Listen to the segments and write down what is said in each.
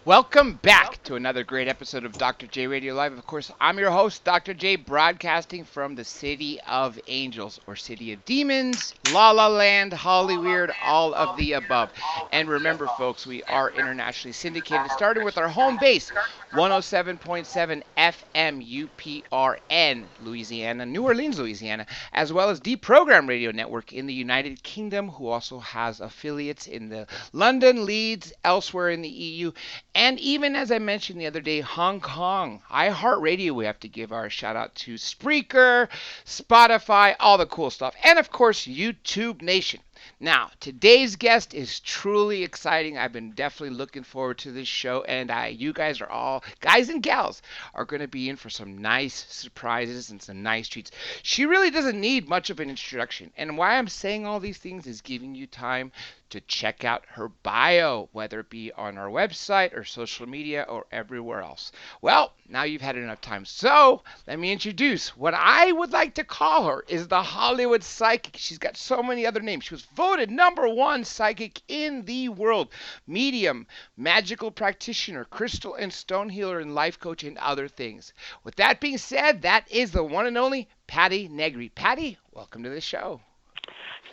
Welcome back to another great episode of Dr. J Radio Live. Of course, I'm your host, Dr. J, broadcasting from the City of Angels, or City of Demons, La La Land, Hollyweird, all of the above. And remember, folks, we are internationally syndicated, starting with our home base, 107.7 FM UPRN, Louisiana, New Orleans, Louisiana, as well as Deprogrammed Radio Network in the United Kingdom, who also has affiliates in the London, Leeds, elsewhere in the EU, and even, as I mentioned the other day, Hong Kong, iHeartRadio, we have to give our shout out to Spreaker, Spotify, all the cool stuff. And of course, YouTube Nation. Now, today's guest is truly exciting. I've been definitely looking forward to this show, and you guys are all, guys and gals, are going to be in for some nice surprises and some nice treats. She really doesn't need much of an introduction, and why I'm saying all these things is giving you time to check out her bio, whether it be on our website or social media or everywhere else. Well, now you've had enough time. So let me introduce what I would like to call her is the Hollywood Psychic. She's got so many other names. She was voted #1 psychic in the world. Medium, magical practitioner, crystal and stone healer, and life coach, and other things. With that being said, that is the one and only Patti Negri. Patti, welcome to the show.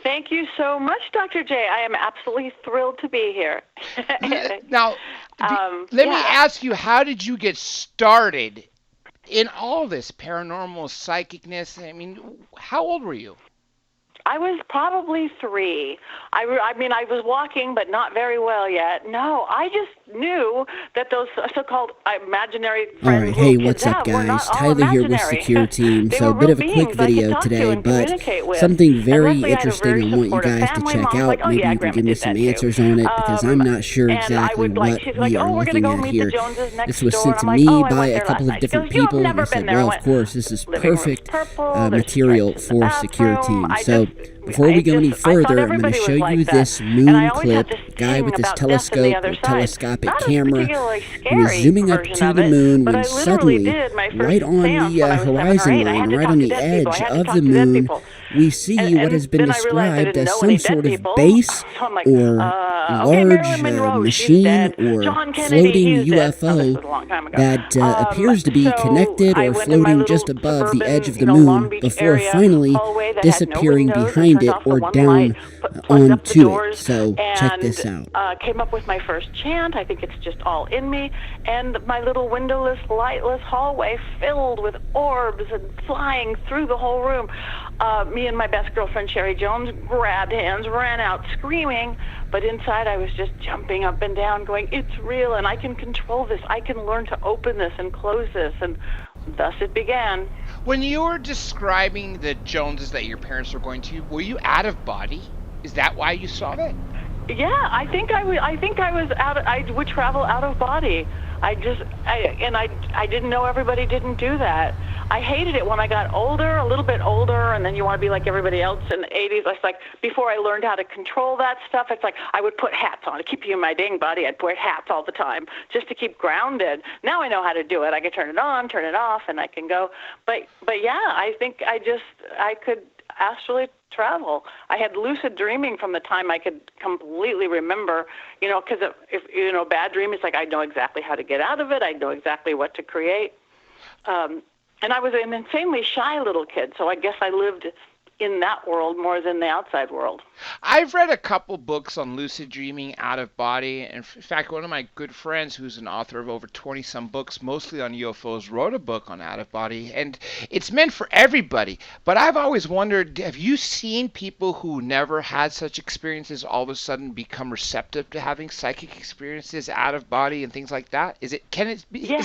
Thank you so much, Dr. J. I am absolutely thrilled to be here. Now, let me ask you, how did you get started in all this paranormal psychicness? I mean, how old were you? I was probably 3. I mean, I was walking, but not very well yet. No, I just knew that those so-called imaginary friends. All right, hey, what's up, guys? Tyler here with Secure Team. So a bit of a quick video today, but something very interesting I want you guys to check out. Maybe you can give me some answers on it, because I'm not sure exactly what we are looking at here. This was sent to me by a couple of different people, and I said, well, of course, this is perfect material for Secure Team. So before we go any further, I'm going to show you this moon clip. Guy with this telescope or telescopic camera who is zooming up to the moon when suddenly, right on the horizon line, right on the edge of the moon, we see what has been described as some sort of base or large machine or floating UFO that appears to be connected or floating just above the edge of the moon before finally disappearing behind it or down onto it. So check this out. Came up with my first chant. I think it's just all in me. And my little windowless, lightless hallway filled with orbs and flying through the whole room. Me and my best girlfriend, Sherry Jones, grabbed hands, ran out screaming. But inside I was just jumping up and down going, it's real and I can control this. I can learn to open this and close this. And thus it began. When you were describing the Joneses that your parents were going to, were you out of body? Is that why you saw that? Yeah, I think I was out. I would travel out of body. I didn't know everybody didn't do that. I hated it when I got older, a little bit older, and then you want to be like everybody else in the 80s. It's like before I learned how to control that stuff, it's like I would put hats on to keep you in my dang body. I'd wear hats all the time just to keep grounded. Now I know how to do it. I can turn it on, turn it off, and I can go. But yeah, I think I could astrally travel. I had lucid dreaming from the time I could completely remember, because if bad dream, it's like I know exactly how to get out of it. I know exactly what to create. And I was an insanely shy little kid, so I guess I lived in that world more than the outside world. I've read a couple books on lucid dreaming, out of body. And in fact, one of my good friends who's an author of over 20-some books, mostly on UFOs, wrote a book on out of body. And it's meant for everybody. But I've always wondered, have you seen people who never had such experiences all of a sudden become receptive to having psychic experiences out of body and things like that? Is it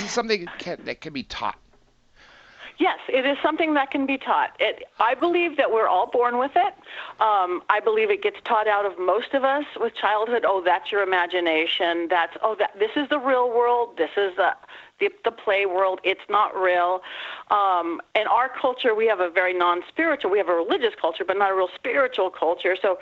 something that can be taught? Yes, it is something that can be taught. I believe that we're all born with it. I believe it gets taught out of most of us with childhood. Oh, that's your imagination. This is the real world. This is the play world. It's not real. In our culture, we have a very non-spiritual. We have a religious culture, but not a real spiritual culture. So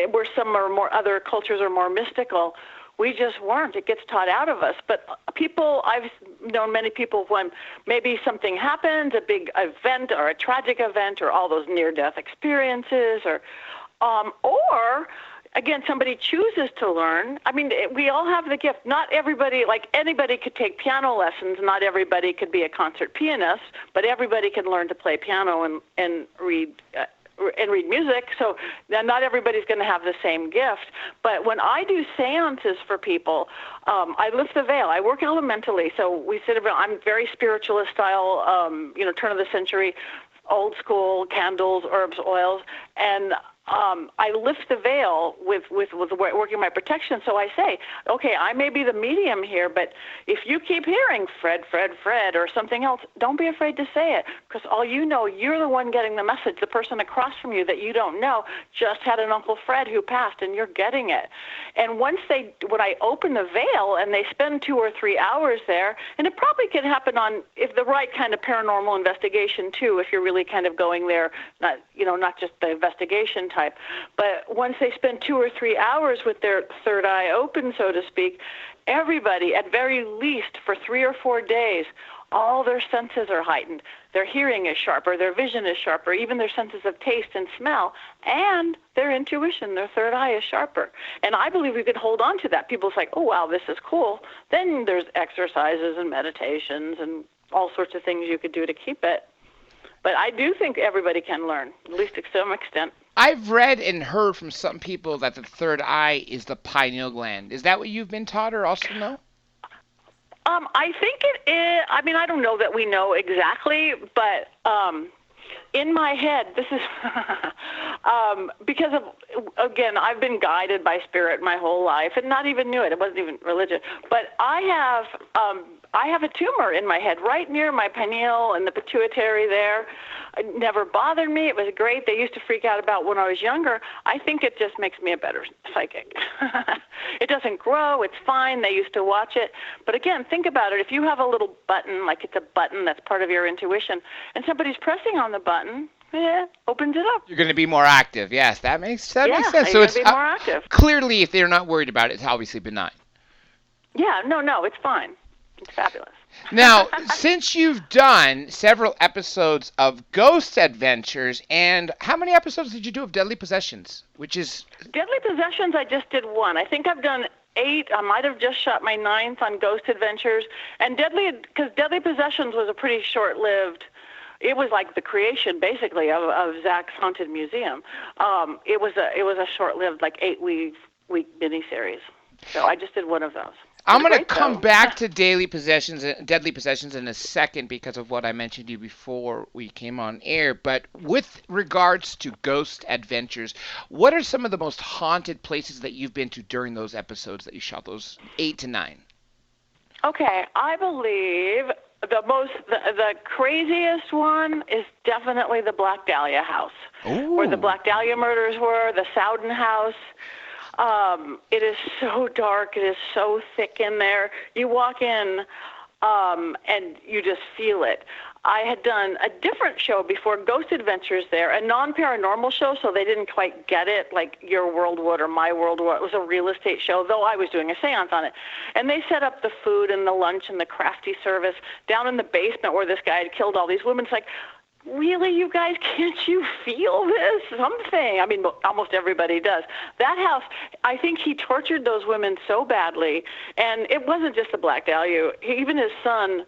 where some are more, other cultures are more mystical. We just weren't. It gets taught out of us. But I've known many people when maybe something happens, a big event or a tragic event or all those near-death experiences, or again, somebody chooses to learn. I mean, we all have the gift. Not everybody, like anybody could take piano lessons. Not everybody could be a concert pianist, but everybody can learn to play piano and read music. So not everybody's going to have the same gift. But when I do seances for people, I lift the veil. I work elementally. So we sit around. I'm very spiritualist style, turn of the century, old school, candles, herbs, oils, and I lift the veil with working my protection. So I say, okay, I may be the medium here, but if you keep hearing Fred, or something else, don't be afraid to say it, because all you know, you're the one getting the message. The person across from you that you don't know just had an Uncle Fred who passed, and you're getting it. And when I open the veil and they spend 2 or 3 hours there, and it probably can happen on if the right kind of paranormal investigation too, if you're really kind of going there, not just the investigation type. But once they spend 2 or 3 hours with their third eye open, so to speak, everybody, at very least for 3 or 4 days, all their senses are heightened. Their hearing is sharper, their vision is sharper, even their senses of taste and smell, and their intuition, their third eye is sharper. And I believe we could hold on to that. People's like, oh, wow, this is cool. Then there's exercises and meditations and all sorts of things you could do to keep it. But I do think everybody can learn, at least to some extent. I've read and heard from some people that the third eye is the pineal gland. Is that what you've been taught or also know? I think it is. I mean, I don't know that we know exactly, but in my head, this is because of, again, I've been guided by spirit my whole life and not even knew it. It wasn't even religion. But I have a tumor in my head right near my pineal and the pituitary there. It never bothered me. It was great. They used to freak out about when I was younger. I think it just makes me a better psychic. It doesn't grow. It's fine. They used to watch it. But again, think about it. If you have a little button, like it's a button that's part of your intuition, and somebody's pressing on the button, opens it up. You're going to be more active. Yes, that makes sense. So it's be more active. Clearly, if they're not worried about it, it's obviously benign. Yeah, no, it's fine. It's fabulous. Now, since you've done several episodes of Ghost Adventures, and how many episodes did you do of Deadly Possessions? Deadly Possessions, I just did 1. I think I've done 8. I might have just shot my 9th on Ghost Adventures. And because Deadly Possessions was a pretty short-lived. It was like the creation, basically, of Zach's Haunted Museum. It was a short-lived, like 8-week miniseries. So I just did 1 of those. I'm going to come back to Deadly Possessions in a second because of what I mentioned to you before we came on air. But with regards to Ghost Adventures, what are some of the most haunted places that you've been to during those episodes that you shot, those 8 to 9? Okay, I believe the craziest one is definitely the Black Dahlia house. Ooh. Where the Black Dahlia murders were, the Sowden house. It is so dark. It is so thick in there. You walk in, and you just feel it. I had done a different show before Ghost Adventures there, a non-paranormal show, so they didn't quite get it, like Your World would or My World would. It was a real estate show, though I was doing a seance on it. And they set up the food and the lunch and the crafty service down in the basement where this guy had killed all these women. It's like, really, you guys, can't you feel this? Something. I mean, almost everybody does. That house, I think he tortured those women so badly. And it wasn't just the Black Dahlia. Even his son,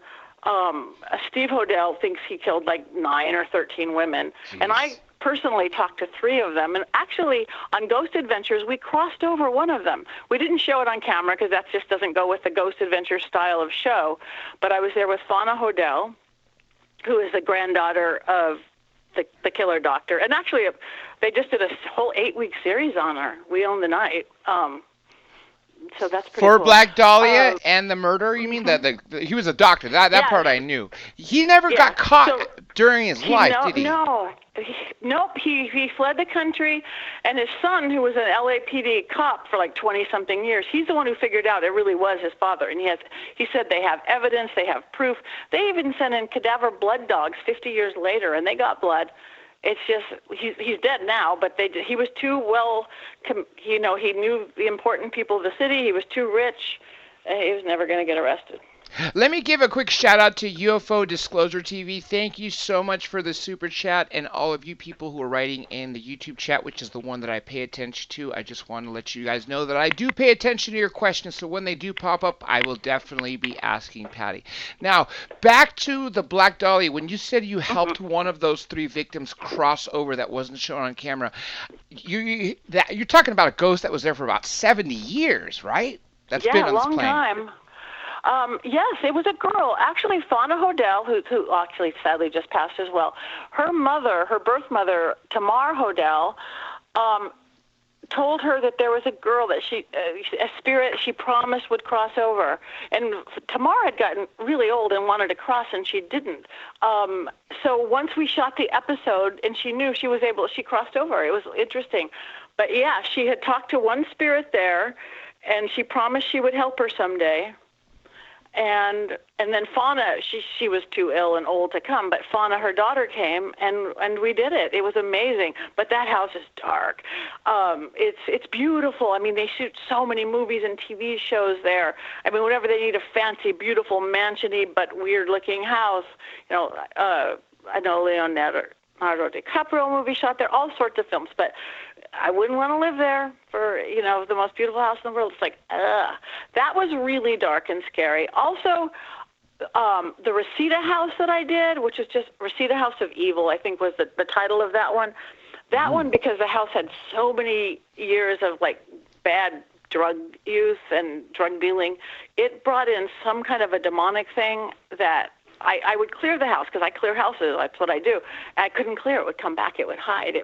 Steve Hodel, thinks he killed like 9 or 13 women. Jeez. And I personally talked to 3 of them. And actually, on Ghost Adventures, we crossed over one of them. We didn't show it on camera because that just doesn't go with the Ghost Adventures style of show. But I was there with Fauna Hodel, who is the granddaughter of the killer doctor. And actually, they just did a whole 8-week series on her. We Own the Night. So that's pretty For cool. Black Dahlia and the murder, you mean? He was a doctor. That part I knew. He never got caught during his life, did he? No. Nope. He fled the country, and his son, who was an LAPD cop for like 20-something years, he's the one who figured out it really was his father. And he said they have evidence, they have proof. They even sent in cadaver blood dogs 50 years later, and they got blood. It's just he's dead now, but he was too well, he knew the important people of the city. He was too rich. He was never going to get arrested. Let me give a quick shout out to UFO Disclosure TV. Thank you so much for the super chat, and all of you people who are writing in the YouTube chat, which is the one that I pay attention to. I just want to let you guys know that I do pay attention to your questions, so when they do pop up, I will definitely be asking Patti. Now, back to the Black Dahlia. When you said you helped one of those 3 victims cross over that wasn't shown on camera, you're talking about a ghost that was there for about 70 years, right? That's been on this plane. Yeah, long time. Yes, it was a girl. Actually, Fauna Hodel, who actually sadly just passed as well. Her mother, her birth mother, Tamar Hodel, told her that there was a girl that a spirit she promised would cross over. And Tamar had gotten really old and wanted to cross, and she didn't. So once we shot the episode and she knew she crossed over. It was interesting. But yeah, she had talked to one spirit there, and she promised she would help her someday. And then Fauna, she was too ill and old to come, but Fauna, her daughter, came, and we did it. It was amazing. But that house is dark. It's beautiful. I mean, they shoot so many movies and TV shows there. I mean, whenever they need a fancy, beautiful, mansion-y but weird-looking house, I know Leonardo DiCaprio movie shot there, all sorts of films, but I wouldn't want to live there for, the most beautiful house in the world. It's like, ugh. That was really dark and scary. Also, the Reseda house that I did, which is just Reseda House of Evil, I think was the title of that one. That one, because the house had so many years of, bad drug use and drug dealing, it brought in some kind of a demonic thing that I would clear the house, because I clear houses. That's what I do. I couldn't clear it. It would come back. It would hide.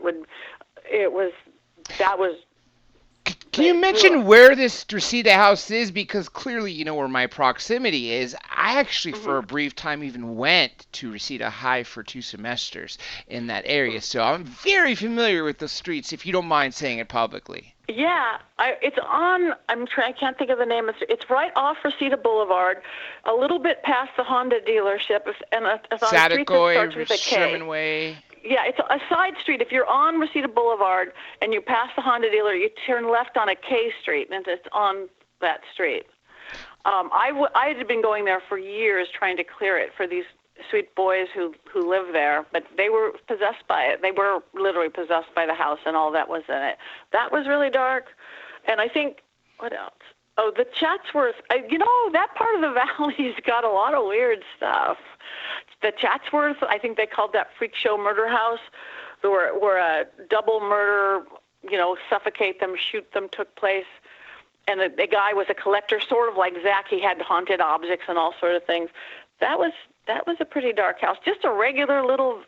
Can you mention where this Reseda house is? Because clearly you know where my proximity is. I actually, for a brief time, even went to Reseda High for 2 semesters in that area. So I'm very familiar with the streets, if you don't mind saying it publicly. Yeah, it's on, I can't think of the name. It's right off Reseda Boulevard, a little bit past the Honda dealership, and it's on a street that starts with a K. Sherman Way. Yeah, it's a side street. If you're on Reseda Boulevard and you pass the Honda dealer, you turn left on a K street, and it's on that street. I had been going there for years trying to clear it for these sweet boys who live there, but they were possessed by it. They were literally possessed by the house and all that was in it. That was really dark. And I think, what else? Oh, the Chatsworth. That part of the valley's got a lot of weird stuff. The Chatsworth, I think they called that freak show murder house, where a double murder, suffocate them, shoot them, took place. And the guy was a collector, sort of like Zach. He had haunted objects and all sort of things. That was a pretty dark house. Just a regular little,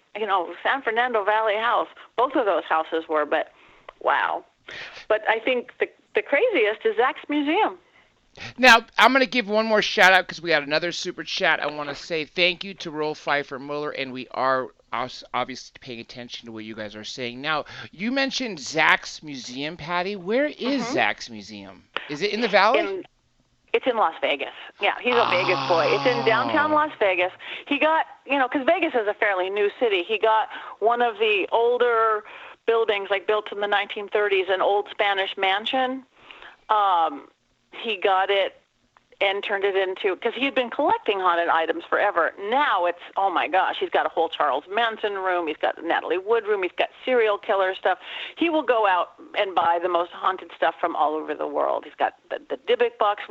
San Fernando Valley house. Both of those houses were, but wow. But I think the craziest is Zach's museum. Now, I'm going to give one more shout out because we got another super chat. I want to say thank you to Roll Pfeiffer Muller, and we are obviously paying attention to what you guys are saying. Now, you mentioned Zach's museum, Patti. Where is Zach's museum? Is it in the valley? It's in Las Vegas. Yeah, he's a Vegas boy. It's in downtown Las Vegas. He got, because Vegas is a fairly new city, he got one of the older buildings, built in the 1930s, an old Spanish mansion. He got it and turned it into, because he had been collecting haunted items forever. Now it's, oh my gosh, he's got a whole Charles Manson room. He's got the Natalie Wood room. He's got serial killer stuff. He will go out and buy the most haunted stuff from all over the world. He's got the Dybbuk box.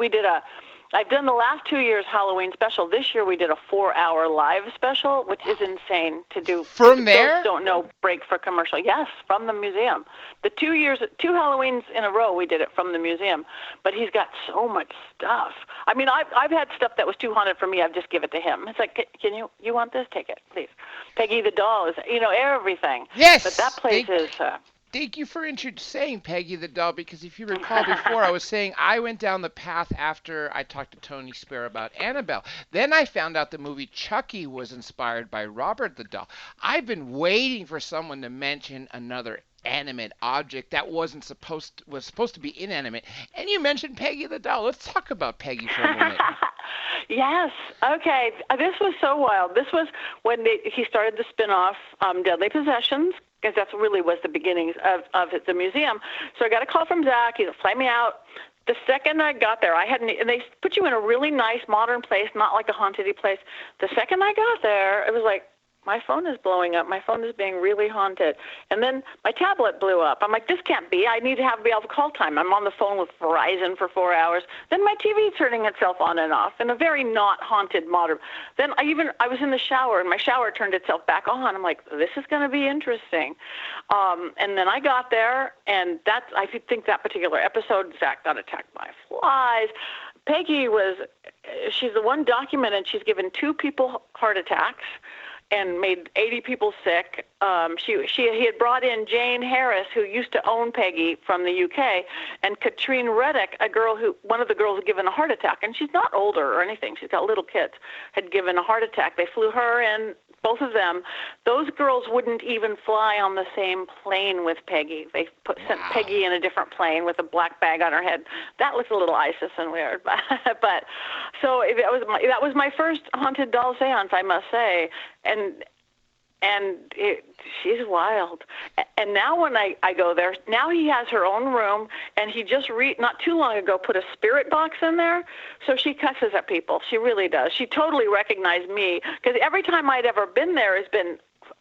I've done the last 2 years Halloween special. This year we did a 4-hour live special, which is insane to do. From there? Don't know break for commercial. Yes, from the museum. The 2 Halloweens in a row we did it from the museum. But he's got so much stuff. I mean, I've had stuff that was too haunted for me. I've just give it to him. It's like, can you want this? Take it, please. Peggy the doll is, everything. Yes. But that place is. Thank you for saying Peggy the doll, because if you recall before, I was saying I went down the path after I talked to Tony Spare about Annabelle. Then I found out the movie Chucky was inspired by Robert the doll. I've been waiting for someone to mention another animate object that was supposed to be inanimate, and you mentioned Peggy the doll. Let's talk about Peggy for a moment. Yes. Okay. This was so wild. This was when he started the spin-off Deadly Possessions, because that really was the beginnings of the museum. So I got a call from Zach. He'll fly me out. The second I got there, and they put you in a really nice modern place, not like a haunted-y place. The second I got there, it was like, my phone is blowing up. My phone is being really haunted. And then my tablet blew up. I'm like, this can't be. I need to be able to call time. I'm on the phone with Verizon for 4 hours. Then my TV turning itself on and off in a very not haunted modern. Then I was in the shower, and my shower turned itself back on. I'm like, this is going to be interesting. And then I got there, and I think that particular episode, Zach got attacked by flies. Peggy she's the one documented. She's given 2 people heart attacks and made 80 people sick. He had brought in Jane Harris, who used to own Peggy from the UK, and Katrine Reddick, one of the girls had given a heart attack, and she's not older or anything. She's got little kids, had given a heart attack. They flew her in, both of them. Those girls wouldn't even fly on the same plane with Peggy. They sent Peggy in a different plane with a black bag on her head. That looks a little ISIS and weird, but so that was my first haunted doll seance, I must say, she's wild. And now when I go there, now he has her own room, and he just not too long ago put a spirit box in there, so she cusses at people. She really does. She totally recognized me, because every time I'd ever been there has been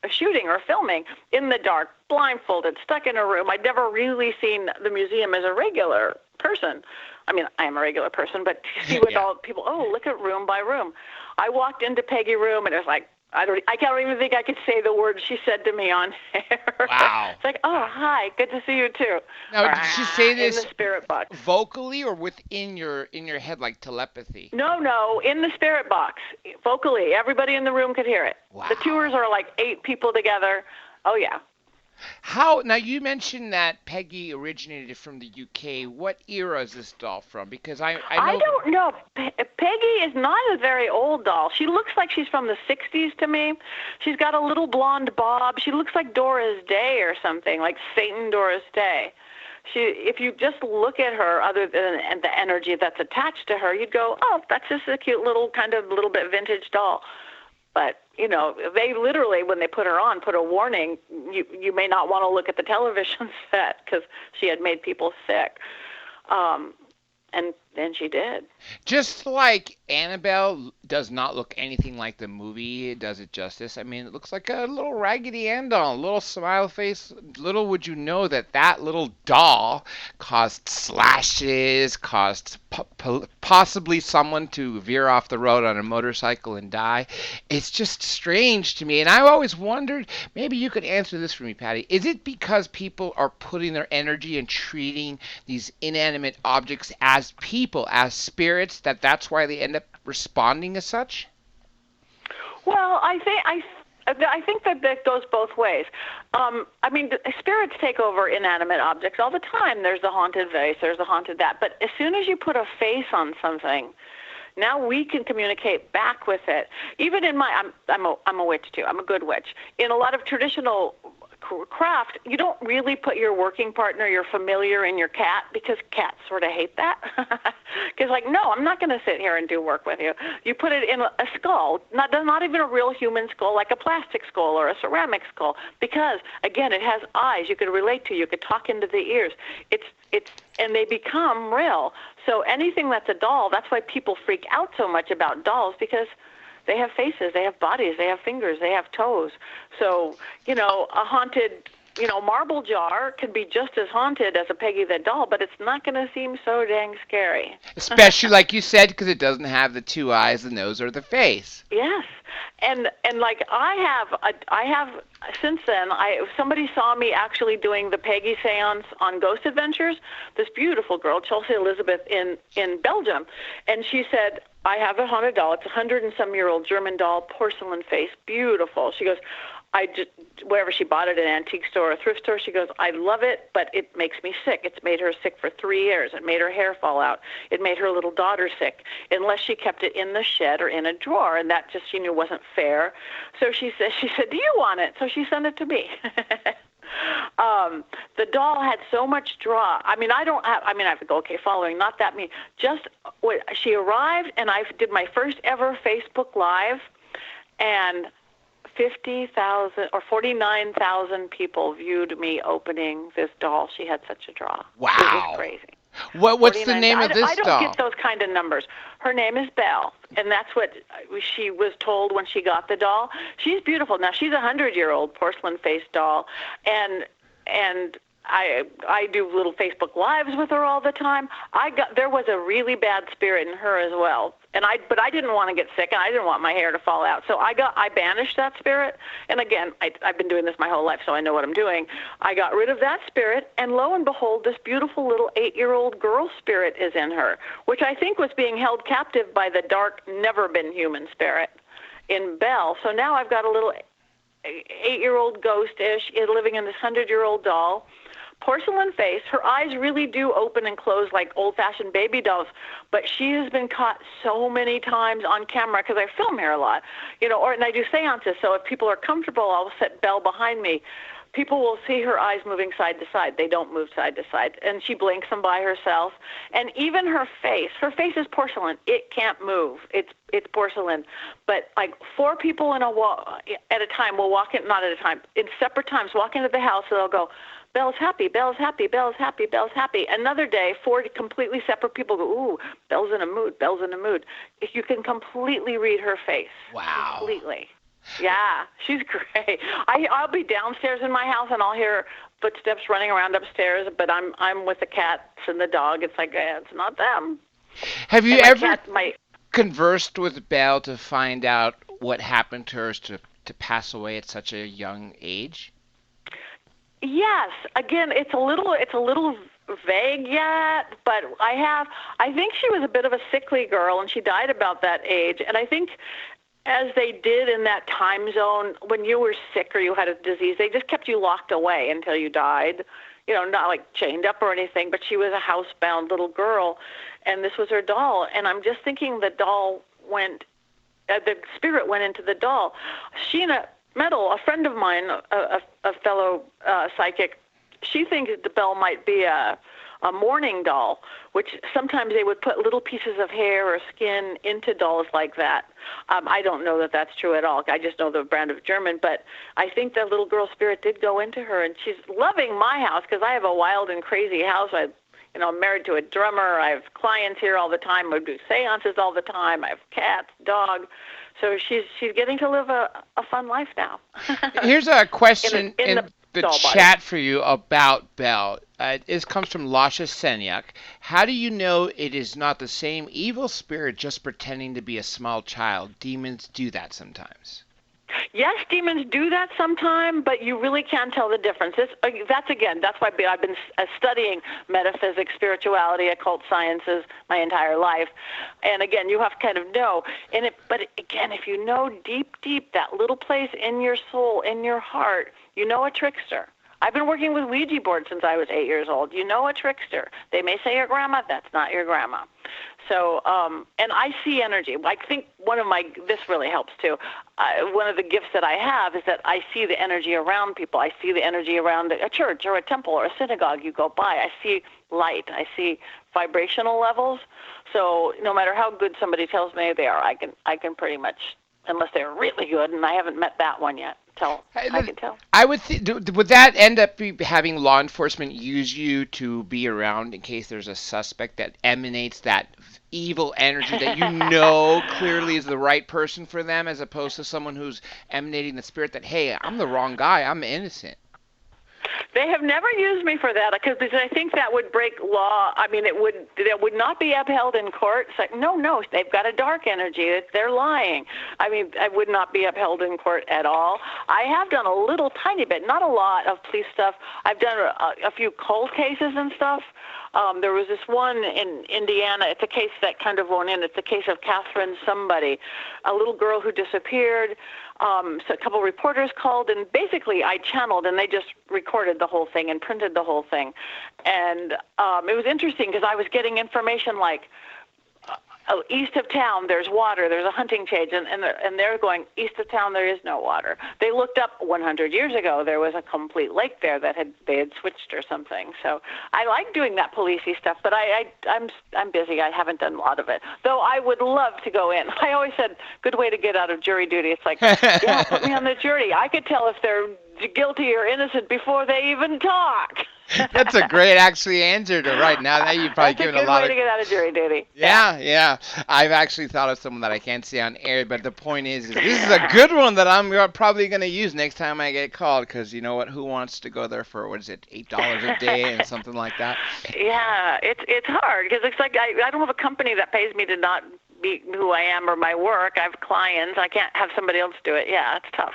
shooting or filming in the dark, blindfolded, stuck in a room. I'd never really seen the museum as a regular person. I mean, I am a regular person, but to see what all people, look at room by room. I walked into Peggy's room, and it was like, I can't even think I could say the words she said to me on air. Wow. It's like, oh, hi, good to see you too. Now, did she say this in the spirit box vocally or within your head, like telepathy? No, in the spirit box, vocally. Everybody in the room could hear it. Wow. The tours are like 8 people together. Oh, yeah. Now you mentioned that Peggy originated from the UK. What era is this doll from? Because I don't know. Peggy is not a very old doll. She looks like she's from the 60s to me. She's got a little blonde bob. She looks like Doris Day or something, like Satan Doris Day. If you just look at her, other than the energy that's attached to her, you'd go, oh, that's just a cute little little bit vintage doll. But, they literally, when they put her on, put a warning, you may not want to look at the television set because she had made people sick. And then she did. Just like Annabelle does not look anything like the movie, it does it justice. I mean, it looks like a little Raggedy Ann doll, a little smile face. Little would you know that little doll caused slashes, caused possibly someone to veer off the road on a motorcycle and die. It's just strange to me. And I've always wondered, maybe you could answer this for me, Patti. Is it because people are putting their energy and treating these inanimate objects as people, as spirits, that's why they end up responding as such? Well, I think that goes both ways. I mean, spirits take over inanimate objects all the time. There's the haunted vase, there's the haunted that. But as soon as you put a face on something, now we can communicate back with it. Even in I'm a witch too. I'm a good witch. In a lot of traditional craft, you don't really put your working partner, your familiar, in your cat, because cats sort of hate that. Because no, I'm not going to sit here and do work with you. You put it in a skull, not even a real human skull, like a plastic skull or a ceramic skull, because again, it has eyes you could relate to, you could talk into the ears. And they become real. So anything that's a doll, that's why people freak out so much about dolls, because they have faces, they have bodies, they have fingers, they have toes. So, a haunted, marble jar can be just as haunted as a Peggy the doll, but it's not going to seem so dang scary. Especially, like you said, because it doesn't have the 2 eyes, the nose, or the face. Yes. And like I have since then, somebody saw me actually doing the Peggy seance on Ghost Adventures, this beautiful girl, Chelsea Elizabeth, in Belgium. And she said, I have a haunted doll. It's a 100-and-some-year-old German doll, porcelain face, beautiful. She goes, wherever she bought it, an antique store or a thrift store, she goes, I love it, but it makes me sick. It's made her sick for 3 years. It made her hair fall out. It made her little daughter sick, unless she kept it in the shed or in a drawer, and that just she knew wasn't fair. So she said, do you want it? So she sent it to me. The doll had so much draw. I have to go, okay, following, not that me. Just when she arrived, and I did my first ever Facebook Live, and 50,000 or 49,000 people viewed me opening this doll. She had such a draw. Wow. It was crazy. What's the name of this I don't doll? get those kind of numbers. Her name is Belle, and that's what she was told when she got the doll. She's beautiful. Now, she's a 100-year-old porcelain-faced doll, and I do little Facebook Lives with her all the time. There was a really bad spirit in her as well, but I didn't want to get sick, and I didn't want my hair to fall out. So I banished that spirit. And again, I've been doing this my whole life, so I know what I'm doing. I got rid of that spirit, and lo and behold, this beautiful little 8-year-old girl spirit is in her, which I think was being held captive by the dark, never been human spirit in Belle. So now I've got a little 8-year-old ghost-ish living in this 100-year-old doll. Porcelain face. Her eyes really do open and close like old-fashioned baby dolls, but she has been caught so many times on camera because I film here a lot, and I do seances. So if people are comfortable, I'll set Belle behind me. People will see her eyes moving side to side. They don't move side to side, and she blinks them by herself. And even her face is porcelain. It can't move. It's porcelain. But like 4 people at a time will walk in, not at a time, in separate times, walk into the house, and they'll go, Belle's happy, Belle's happy, Belle's happy, Belle's happy. Another day, 4 completely separate people go, ooh, Belle's in a mood, Belle's in a mood. If you can completely read her face. Wow. Completely. Yeah, she's great. I'll be downstairs in my house, and I'll hear footsteps running around upstairs, but I'm with the cats and the dog. It's like, it's not them. Have you ever conversed with Belle to find out what happened to her to pass away at such a young age? Yes. Again, it's a little vague yet, but I think she was a bit of a sickly girl, and she died about that age. And I think as they did in that time zone, when you were sick or you had a disease, they just kept you locked away until you died. Not like chained up or anything, but she was a housebound little girl, and this was her doll. And I'm just thinking the spirit went into the doll. Sheena Metal, a friend of mine, a fellow psychic, she thinks the Belle might be a mourning doll, which sometimes they would put little pieces of hair or skin into dolls like that. I don't know that that's true at all. I just know the brand of German, but I think that little girl spirit did go into her, and she's loving my house because I have a wild and crazy house. I'm married to a drummer. I have clients here all the time. I do seances all the time. I have cats, dog. So she's getting to live a fun life now. Here's a question in the chat body. for you about Belle. It comes from Lasha Senyak. How do you know it is not the same evil spirit just pretending to be a small child? Demons do that sometimes. Yes, demons do that sometime, but you really can't tell the difference. That's why I've been studying metaphysics, spirituality, occult sciences my entire life. And again, you have to kind of know. But again, if you know deep, that little place in your soul, in your heart, you know a trickster. I've been working with Ouija boards since I was 8 years old. You know a trickster. They may say your grandma, that's not your grandma. So, and I see energy. I think this really helps too. One of the gifts that I have is that I see the energy around people. I see the energy around a church or a temple or a synagogue you go by. I see light. I see vibrational levels. So no matter how good somebody tells me they are, I can pretty much, unless they're really good, and I haven't met that one yet. I can tell. I would would that end up having law enforcement use you to be around in case there's a suspect that emanates that evil energy that clearly is the right person for them, as opposed to someone who's emanating the spirit that, hey, I'm the wrong guy, I'm innocent? They have never used me for that because I think that would break law. I mean, it would not be upheld in court. It's like, no, they've got a dark energy. They're lying. I mean, I would not be upheld in court at all. I have done a little tiny bit, not a lot of police stuff. I've done a few cold cases and stuff. There was this one in Indiana. It's a case that kind of went in. It's the case of Catherine somebody, a little girl who disappeared. So a couple reporters called, and basically I channeled, and they just recorded the whole thing and printed the whole thing. And it was interesting because I was getting information like, east of town, there's water, there's a hunting change, and they're going, east of town, there is no water. They looked up 100 years ago, there was a complete lake there that they had switched or something. So I like doing that policey stuff, but I'm busy. I haven't done a lot of it, though I would love to go in. I always said, good way to get out of jury duty. It's like, yeah, put me on the jury. I could tell if they're guilty or innocent before they even talk. That's a great actually answer to right now. Now you've probably given a lot of. That's a good way to get out of jury duty. Yeah. I've actually thought of someone that I can't say on air, but the point is this is a good one that I'm probably going to use next time I get called, because you know what? Who wants to go there for, what is it, $8 a day and something like that? Yeah, it's hard, because it's like I don't have a company that pays me to not be who I am or my work. I have clients. I can't have somebody else do it. Yeah, it's tough.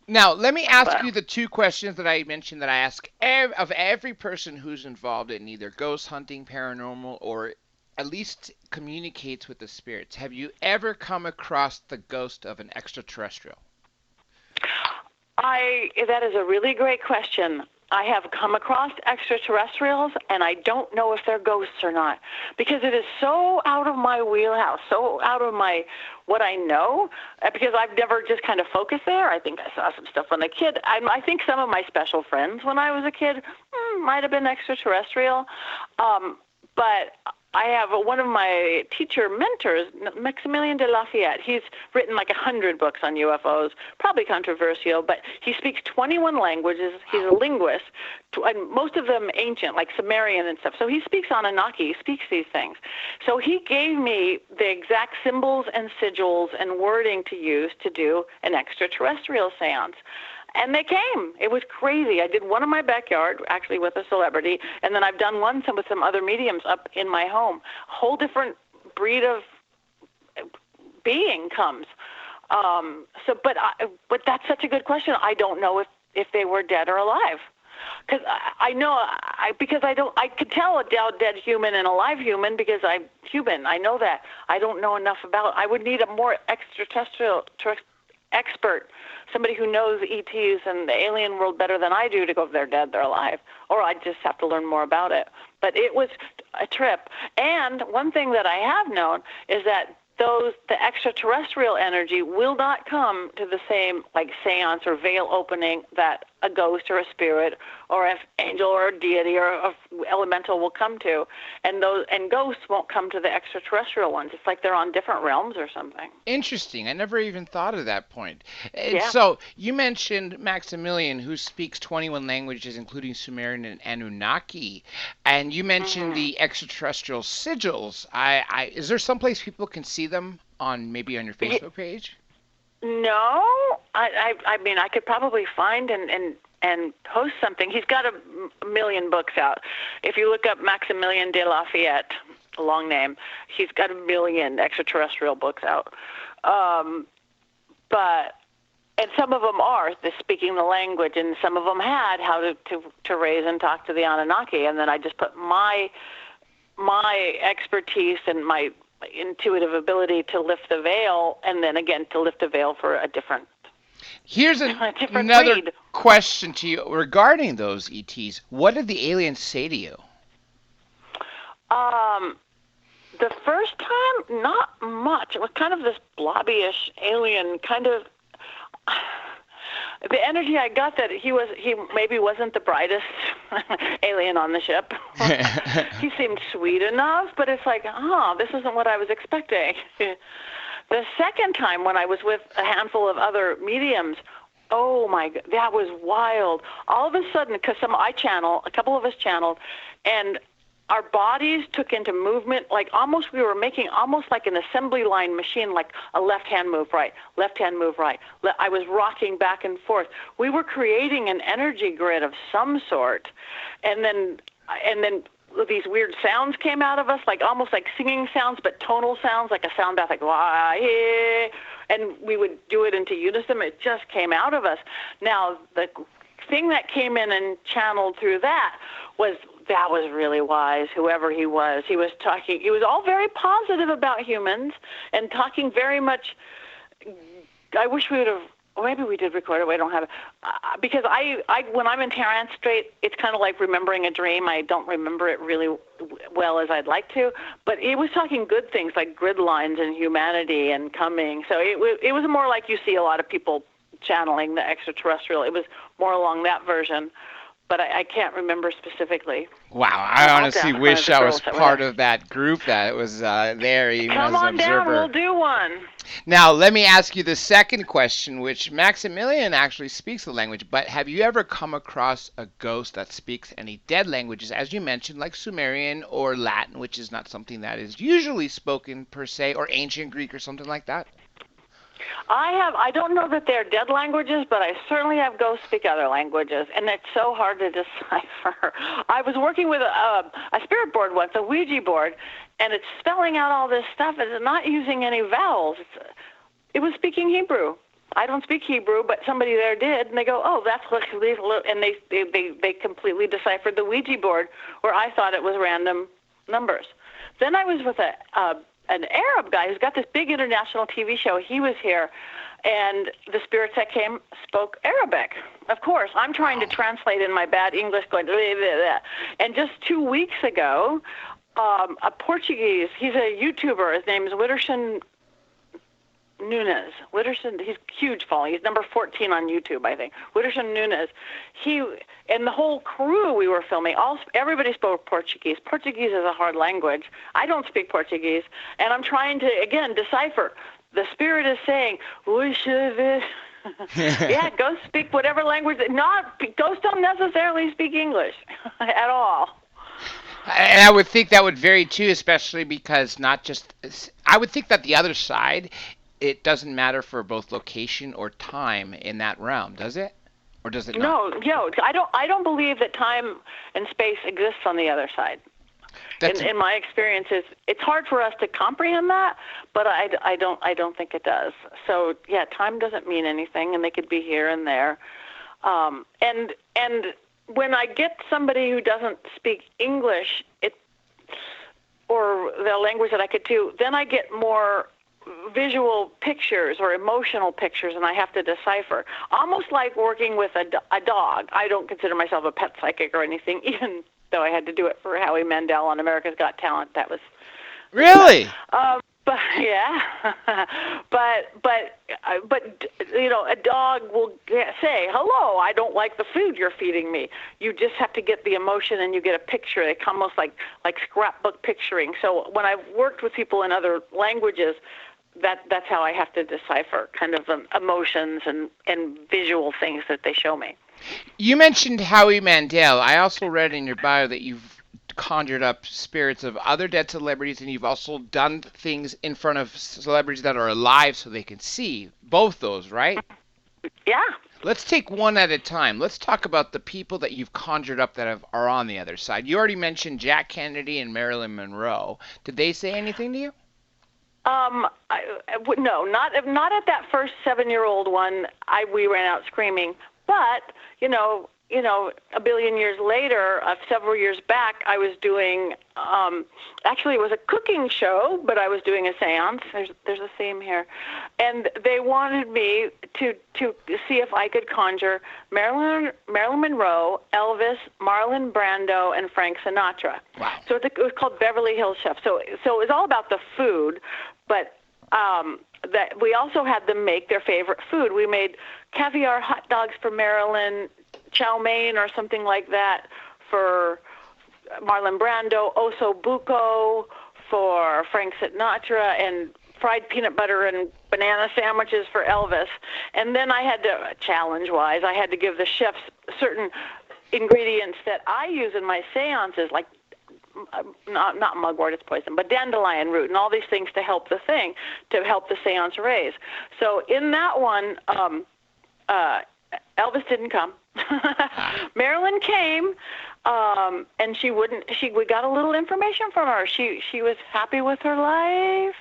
Now, let me ask you the two questions that I mentioned that I ask of every person who's involved in either ghost hunting, paranormal, or at least communicates with the spirits. Have you ever come across the ghost of an extraterrestrial? That is a really great question. I have come across extraterrestrials, and I don't know if they're ghosts or not, because it is so out of my wheelhouse, so out of what I know, because I've never just kind of focused there. I think I saw some stuff when a kid. I think some of my special friends when I was a kid might have been extraterrestrial, but I have one of my teacher mentors, Maximilien de Lafayette. He's written like 100 books on UFOs, probably controversial, but he speaks 21 languages. He's a linguist, and most of them ancient, like Sumerian and stuff. So he speaks Anunnaki, he speaks these things. So he gave me the exact symbols and sigils and wording to use to do an extraterrestrial seance. And they came. It was crazy. I did one in my backyard, actually with a celebrity, and then I've done one with some other mediums up in my home. A whole different breed of being comes. But that's such a good question. I don't know if they were dead or alive. Because I could tell a dead human and a live human because I'm human. I know that. I don't know enough about. I would need a more extraterrestrial expert, somebody who knows ETs and the alien world better than I do to go if they're dead, they're alive, or I just have to learn more about it. But it was a trip. And one thing that I have known is that the extraterrestrial energy will not come to the same like seance or veil opening that a ghost or a spirit or an angel or a deity or a elemental will come to, and ghosts won't come to the extraterrestrial ones. It's like they're on different realms or something. Interesting. I never even thought of that point. Yeah. So you mentioned Maximilian, who speaks 21 languages, including Sumerian and Anunnaki, and you mentioned the extraterrestrial sigils. Is there someplace people can see them on, maybe on your Facebook page? No, I mean, I could probably find and post something. He's got a million books out. If you look up Maximilien de Lafayette, a long name, he's got a million extraterrestrial books out. And some of them are speaking the language, and some of them had how to raise and talk to the Anunnaki. And then I just put my expertise and my intuitive ability to lift the veil, and then again to lift the veil for a different. Here's another breed. Question to you regarding those ETs. What did the aliens say to you? The first time, not much. It was kind of this blobbyish alien kind of. The energy I got that he maybe wasn't the brightest alien on the ship. He seemed sweet enough, but it's like, this isn't what I was expecting. The second time when I was with a handful of other mediums, oh my God, that was wild. All of a sudden, because a couple of us channeled, and our bodies took into movement, like we were making almost like an assembly line machine, like a left hand move right, left hand move right. I was rocking back and forth. We were creating an energy grid of some sort, and then these weird sounds came out of us, like almost like singing sounds, but tonal sounds, like a sound bath, like wah, yeah, and we would do it into unison. It just came out of us. Now, the thing that came in and channeled through that was really wise. Whoever he was talking. He was all very positive about humans and talking very much. I wish we would have. Maybe we did record it. We don't have it because I when I'm in trance state, it's kind of like remembering a dream. I don't remember it really well as I'd like to. But it was talking good things like grid lines and humanity and coming. So it was more like you see a lot of people channeling the extraterrestrial. It was more along that version. but I can't remember specifically. Wow, I honestly wish I was part of that group that was there even as an observer. Come on down, we'll do one. Now, let me ask you the second question, which Maximilian actually speaks the language, but have you ever come across a ghost that speaks any dead languages, as you mentioned, like Sumerian or Latin, which is not something that is usually spoken per se, or ancient Greek or something like that? I don't know that they're dead languages, but I certainly have ghosts speak other languages, and it's so hard to decipher. I was working with a spirit board once, a Ouija board, and it's spelling out all this stuff, and it's not using any vowels. It was speaking Hebrew. I don't speak Hebrew, but somebody there did, and they go, "Oh, that's what," and they completely deciphered the Ouija board, where I thought it was random numbers. Then I was with an Arab guy who's got this big international TV show. He was here, and the spirits that came spoke Arabic. Of course, I'm trying to translate in my bad English, going, blah, blah, blah. And just 2 weeks ago, a Portuguese, he's a YouTuber, his name is Witterson Nunes. Witterson, he's huge following. He's number 14 on YouTube, I think. Witterson Nunes. He and the whole crew we were filming, everybody spoke Portuguese. Portuguese is a hard language. I don't speak Portuguese, and I'm trying to again decipher. The spirit is saying, yeah, ghosts speak whatever language. Ghosts don't necessarily speak English at all. And I would think that would vary too, especially because I would think that the other side, it doesn't matter for both location or time in that realm, does it? Or does it not? No, I don't believe that time and space exists on the other side. In my experience, it's hard for us to comprehend that, but I don't think it does. So yeah, time doesn't mean anything, and they could be here and there. And when I get somebody who doesn't speak English, or the language that I could do, then I get more visual pictures or emotional pictures, and I have to decipher. Almost like working with a dog. I don't consider myself a pet psychic or anything, even though I had to do it for Howie Mandel on America's Got Talent. That was really. But yeah, but you know, a dog will say, "Hello, I don't like the food you're feeding me." You just have to get the emotion, and you get a picture. It's almost like scrapbook picturing. So when I've worked with people in other languages, that's how I have to decipher kind of emotions and visual things that they show me. You mentioned Howie Mandel. I also read in your bio that you've conjured up spirits of other dead celebrities, and you've also done things in front of celebrities that are alive so they can see. Both those, right? Yeah. Let's take one at a time. Let's talk about the people that you've conjured up that are on the other side. You already mentioned Jack Kennedy and Marilyn Monroe. Did they say anything to you? No, not at that first 7-year-old one. We ran out screaming. But you know, a billion years later, several years back, I was doing, actually it was a cooking show, but I was doing a seance. There's a theme here. And they wanted me to see if I could conjure Marilyn Monroe, Elvis, Marlon Brando, and Frank Sinatra. Wow. So it was called Beverly Hills Chef. So it was all about the food, but that we also had them make their favorite food. We made caviar hot dogs for Marilyn, chow mein or something like that for Marlon Brando, osso buco for Frank Sinatra, and fried peanut butter and banana sandwiches for Elvis. And then I had to, challenge-wise, I had to give the chefs certain ingredients that I use in my seances, like not mugwort, it's poison, but dandelion root and all these things to help the seance raise. So in that one, Elvis didn't come. Marilyn came, and we got a little information from her. She was happy with her life.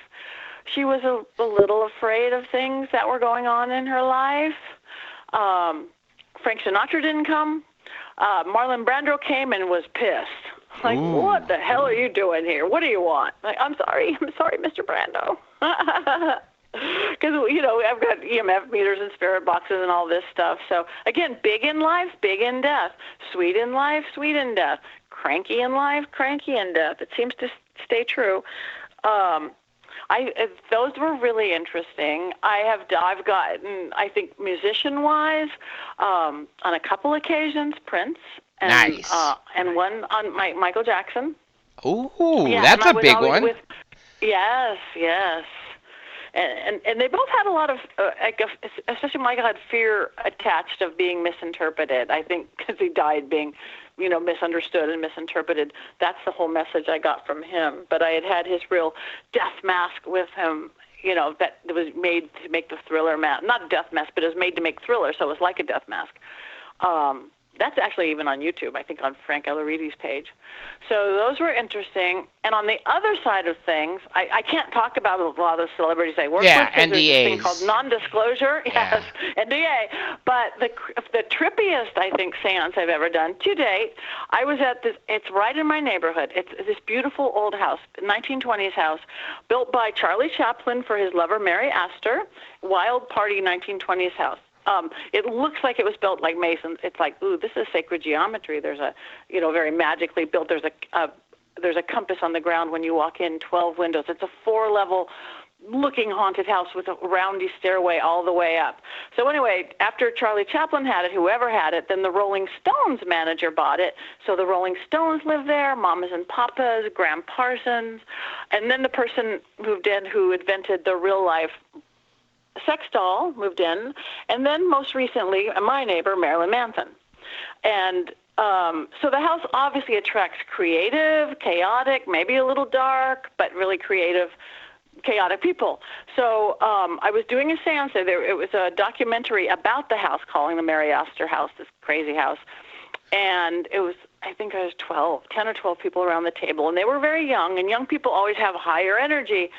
She was a little afraid of things that were going on in her life. Frank Sinatra didn't come. Marlon Brando came and was pissed. Like, ooh. What the hell are you doing here? What do you want? Like, I'm sorry, Mr. Brando. Because, I've got EMF meters and spirit boxes and all this stuff. So, again, big in life, big in death. Sweet in life, sweet in death. Cranky in life, cranky in death. It seems to stay true. Those were really interesting. I've gotten, I think, musician-wise, on a couple occasions, Prince And, Nice. And one on Michael Jackson. Ooh, yeah, that's a big one. Yes. And they both had a lot of, especially Michael had fear attached of being misinterpreted. I think because he died being, misunderstood and misinterpreted. That's the whole message I got from him. But I had his real death mask with him, that was made to make the Thriller mask. Not a death mask, but it was made to make Thriller, so it was like a death mask. That's actually even on YouTube, I think, on Frank Elleridi's page. So those were interesting. And on the other side of things, I can't talk about a lot of the celebrities I work with. NDAs. There's this thing called non-disclosure. Yeah. Yes, NDA. But the trippiest, I think, seance I've ever done to date, I was at this, it's right in my neighborhood. It's this beautiful old house, 1920s house, built by Charlie Chaplin for his lover, Mary Astor, wild party 1920s house. It looks like it was built like Masons. It's like, ooh, this is sacred geometry. There's a, very magically built. There's a compass on the ground when you walk in. 12 windows. It's a 4-level looking haunted house with a roundy stairway all the way up. So anyway, after Charlie Chaplin had it, whoever had it, then the Rolling Stones manager bought it. So the Rolling Stones lived there, Mamas and Papas, Graham Parsons, and then the person moved in who invented the real life sex doll moved in, and then most recently, my neighbor, Marilyn Manson. And so the house obviously attracts creative, chaotic, maybe a little dark, but really creative, chaotic people. So I was doing a seance there. It was a documentary about the house, calling the Mary Astor house, this crazy house. And it was, I think I was 10 or 12 people around the table, and they were very young, and young people always have higher energy.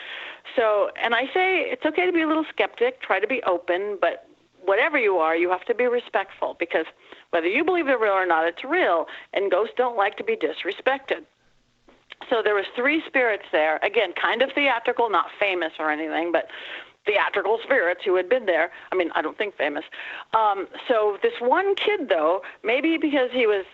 So, and I say it's okay to be a little skeptic, try to be open, but whatever you are, you have to be respectful, because whether you believe they're real or not, it's real, and ghosts don't like to be disrespected. So there was 3 spirits there, again, kind of theatrical, not famous or anything, but theatrical spirits who had been there. I mean, I don't think famous. So this one kid, though, maybe because he was,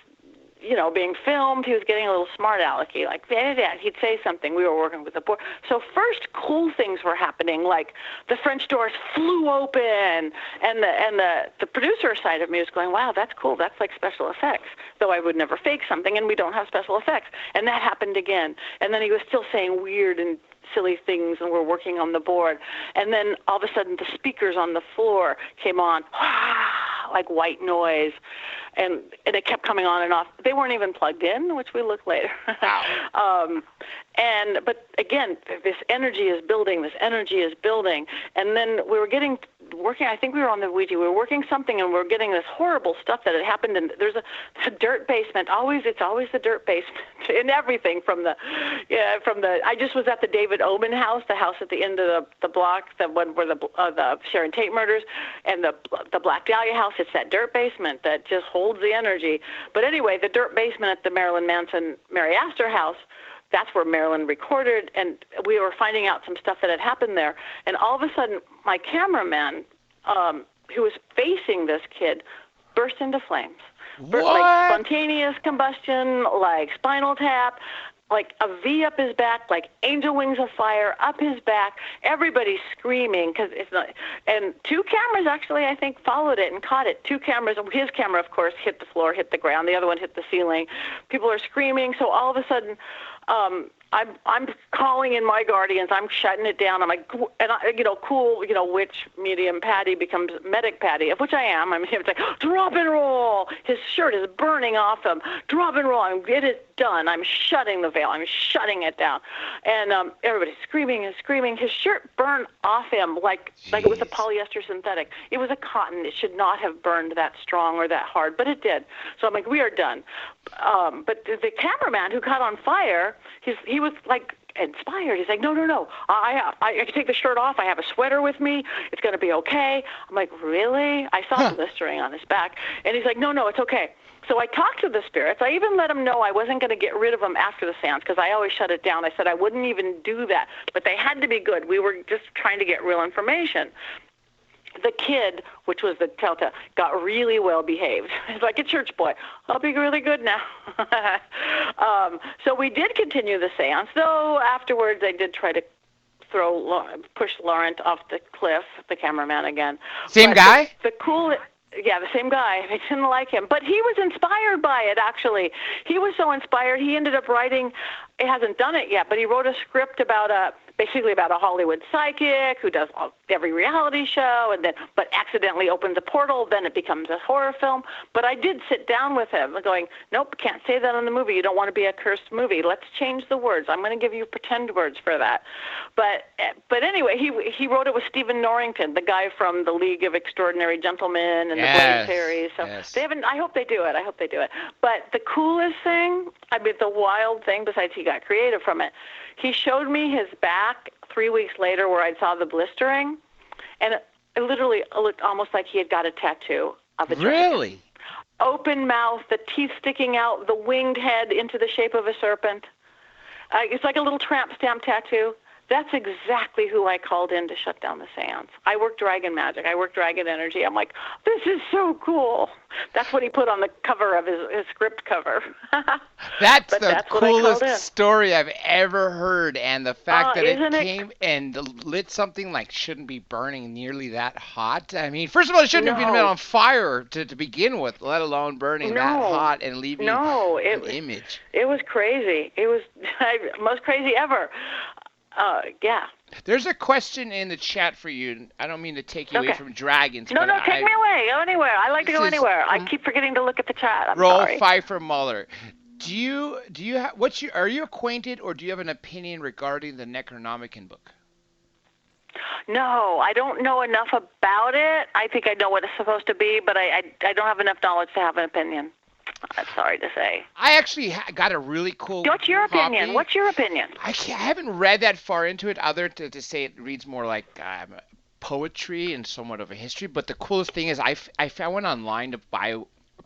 being filmed, he was getting a little smart alecky, like that. He'd say something. We were working with the board. So first, cool things were happening, like the French doors flew open, and the producer side of me was going, "Wow, that's cool. That's like special effects." Though I would never fake something, and we don't have special effects. And that happened again. And then he was still saying weird and silly things, and we're working on the board. And then all of a sudden, the speakers on the floor came on, like white noise. And it kept coming on and off. They weren't even plugged in, which we looked later. Wow. But again, this energy is building. And then we were working, I think we were on the Ouija. We were working something, and we were getting this horrible stuff that had happened. And there's a dirt basement. It's always the dirt basement in everything I just was at the David Oben house, the house at the end of the block, the one where the Sharon Tate murders, and the Black Dahlia house. It's that dirt basement that just holds the energy. But anyway, the dirt basement at the Marilyn Manson, Mary Astor house, that's where Marilyn recorded, and we were finding out some stuff that had happened there. And all of a sudden, my cameraman, who was facing this kid, burst into flames. Like spontaneous combustion, like spinal tap, like a V up his back, like angel wings of fire up his back. Everybody's screaming because it's not. And 2 cameras actually, I think, followed it and caught it. 2 cameras. His camera, of course, hit the floor, hit the ground. The other one hit the ceiling. People are screaming. So all of a sudden, I'm calling in my guardians. I'm shutting it down. I'm like, cool, witch medium Patty becomes medic Patty, of which I am. I mean, it's like, drop and roll. His shirt is burning off him. Drop and roll. It is done. I'm shutting the veil. I'm shutting it down. And everybody's screaming and screaming. His shirt burned off him like it was a polyester synthetic. It was a cotton. It should not have burned that strong or that hard, but it did. So I'm like, we are done. But the cameraman who caught on fire, he was like inspired. He's like, no. I can take the shirt off. I have a sweater with me. It's going to be okay. I'm like, really? I saw blistering on his back. And he's like, no, it's okay. So I talked to the spirits. I even let them know I wasn't going to get rid of them after the seance because I always shut it down. I said I wouldn't even do that. But they had to be good. We were just trying to get real information. The kid, which was the telltale, got really well behaved. He's like a church boy. I'll be really good now. So we did continue the seance, though afterwards I did try to push Laurent off the cliff, the cameraman again. Same guy? The cool, Yeah, the same guy. I didn't like him. But he was inspired by it, actually. He was so inspired, he ended up writing, he hasn't done it yet, but he wrote a script about basically about a Hollywood psychic who does every reality show, and then but accidentally opens a portal, then it becomes a horror film. But I did sit down with him going, nope, can't say that in the movie. You don't want to be a cursed movie. Let's change the words. I'm going to give you pretend words for that. But anyway, he wrote it with Stephen Norrington, the guy from the League of Extraordinary Gentlemen and the Blade series. So they haven't. I hope they do it. But the coolest thing, I mean, the wild thing, besides he got creative from it, he showed me his back 3 weeks later where I saw the blistering, and it literally looked almost like he had got a tattoo of a dragon. Really? Open mouth, the teeth sticking out, the winged head into the shape of a serpent. It's like a little tramp stamp tattoo. That's exactly who I called in to shut down the seance. I work dragon magic. I work dragon energy. I'm like, this is so cool. That's what he put on the cover of his script cover. That's the coolest story I've ever heard. And the fact that it came and lit something like shouldn't be burning nearly that hot. I mean, first of all, it shouldn't have been on fire to begin with, let alone burning that hot and leaving an image. It was crazy. It was most crazy ever. Yeah. There's a question in the chat for you. I don't mean to take you away from dragons. No, take me away. Go anywhere. I like to go anywhere. I keep forgetting to look at the chat. I'm sorry. Pfeiffer Muller. Do you have are you acquainted or do you have an opinion regarding the Necronomicon book? No, I don't know enough about it. I think I know what it's supposed to be, but I don't have enough knowledge to have an opinion. I'm sorry to say. I actually got a really cool What's your copy. opinion? What's your opinion? I haven't read that far into it other to say it reads more like poetry and somewhat of a history. But the coolest thing is I went online to buy a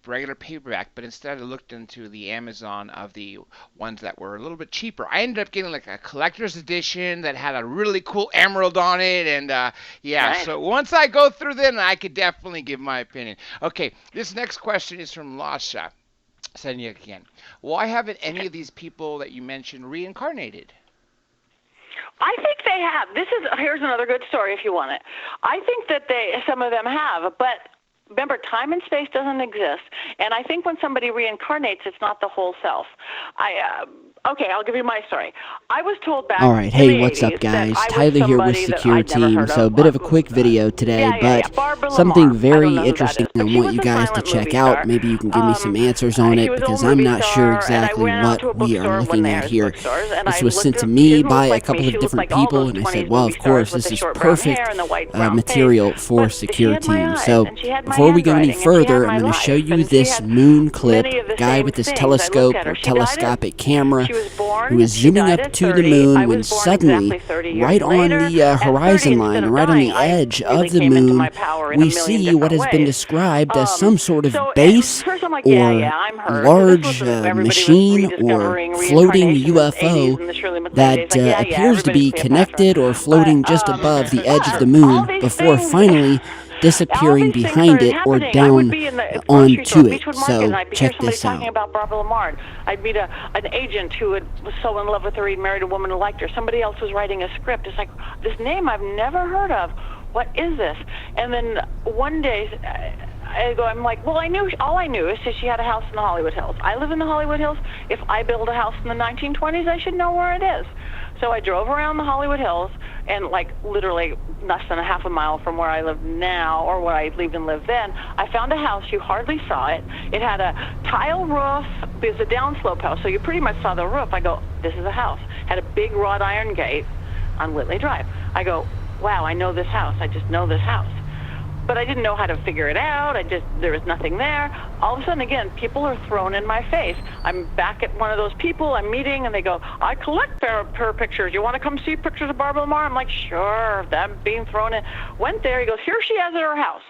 regular paperback, but instead I looked into the Amazon of the ones that were a little bit cheaper. I ended up getting like a collector's edition that had a really cool emerald on it, and nice. So once I go through them, I could definitely give my opinion. Okay, this next question is from Lasha. Sending you again. Why haven't any of these people that you mentioned reincarnated? I think they have. Here's another good story if you want it. I think that some of them have, but remember, time and space doesn't exist, and I think when somebody reincarnates, it's not the whole self. Okay, I'll give you my story. I was told back. All right, hey, what's up, guys? Tyler here with Secure Team. So a bit of a quick video today, but something very interesting I want you guys to check out. Maybe you can give me some answers on it because I'm not sure exactly what we are looking at here. This was sent to me by a couple of different people, and I said, well, of course, this is perfect material for Secure Team. So before we go any further, I'm going to show you this moon clip, guy with this telescope or telescopic camera who is zooming up to the moon when suddenly, right on the horizon line, right on the edge of the moon, we see what has been described as some sort of base or large machine or floating UFO that appears to be connected or floating just above the edge of the moon before finally disappearing behind it or down onto it. So check this out. I'd meet an agent who was so in love with her he'd married a woman who liked her. Somebody else was writing a script. It's like, this name I've never heard of. What is this? And then one day I'm like, well, all I knew is that she had a house in the Hollywood Hills. I live in the Hollywood Hills. If I build a house in the 1920s, I should know where it is. So I drove around the Hollywood Hills, and like literally less than a half a mile from where I live now, or where I even lived then, I found a house. You hardly saw it. It had a tile roof. It was a downslope house, so you pretty much saw the roof. I go, this is a house. Had a big wrought iron gate on Whitley Drive. I go, wow, I know this house. I just know this house. But I didn't know how to figure it out. There was nothing there. All of a sudden, again, people are thrown in my face. I'm back at one of those people I'm meeting, and they go, I collect her pictures. You want to come see pictures of Barbara Lamar? I'm like, sure. Them being thrown in. Went there. He goes, here she has at her house.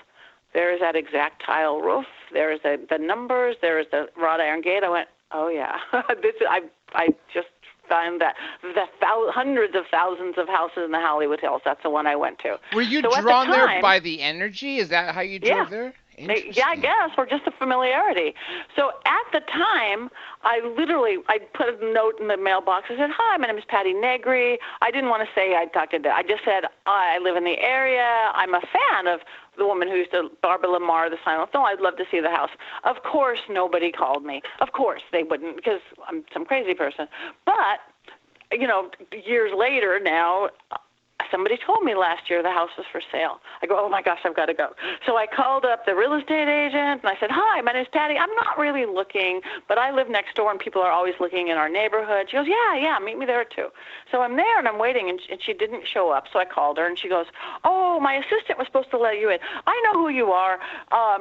There is that exact tile roof. There is the numbers. There is the wrought iron gate. I went, oh, yeah. I just found that the hundreds of thousands of houses in the Hollywood Hills. That's the one I went to. Were you drawn there by the energy? Is that how you drove there? Yeah, I guess, or just a familiarity. So at the time, I put a note in the mailbox. I said, "Hi, my name is Patti Negri." I didn't want to say I talked to. I just said I live in the area. I'm a fan of the woman who used to Barbara Lamar, the Silent Film. I'd love to see the house. Of course, nobody called me. Of course, they wouldn't, because I'm some crazy person. But years later now, somebody told me last year the house was for sale. I go, oh my gosh, I've got to go. So I called up the real estate agent and I said, "Hi, my name's Patti. I'm not really looking, but I live next door and people are always looking in our neighborhood." She goes, yeah, meet me there too. So I'm there and I'm waiting and she didn't show up. So I called her and she goes, "Oh, my assistant was supposed to let you in. I know who you are."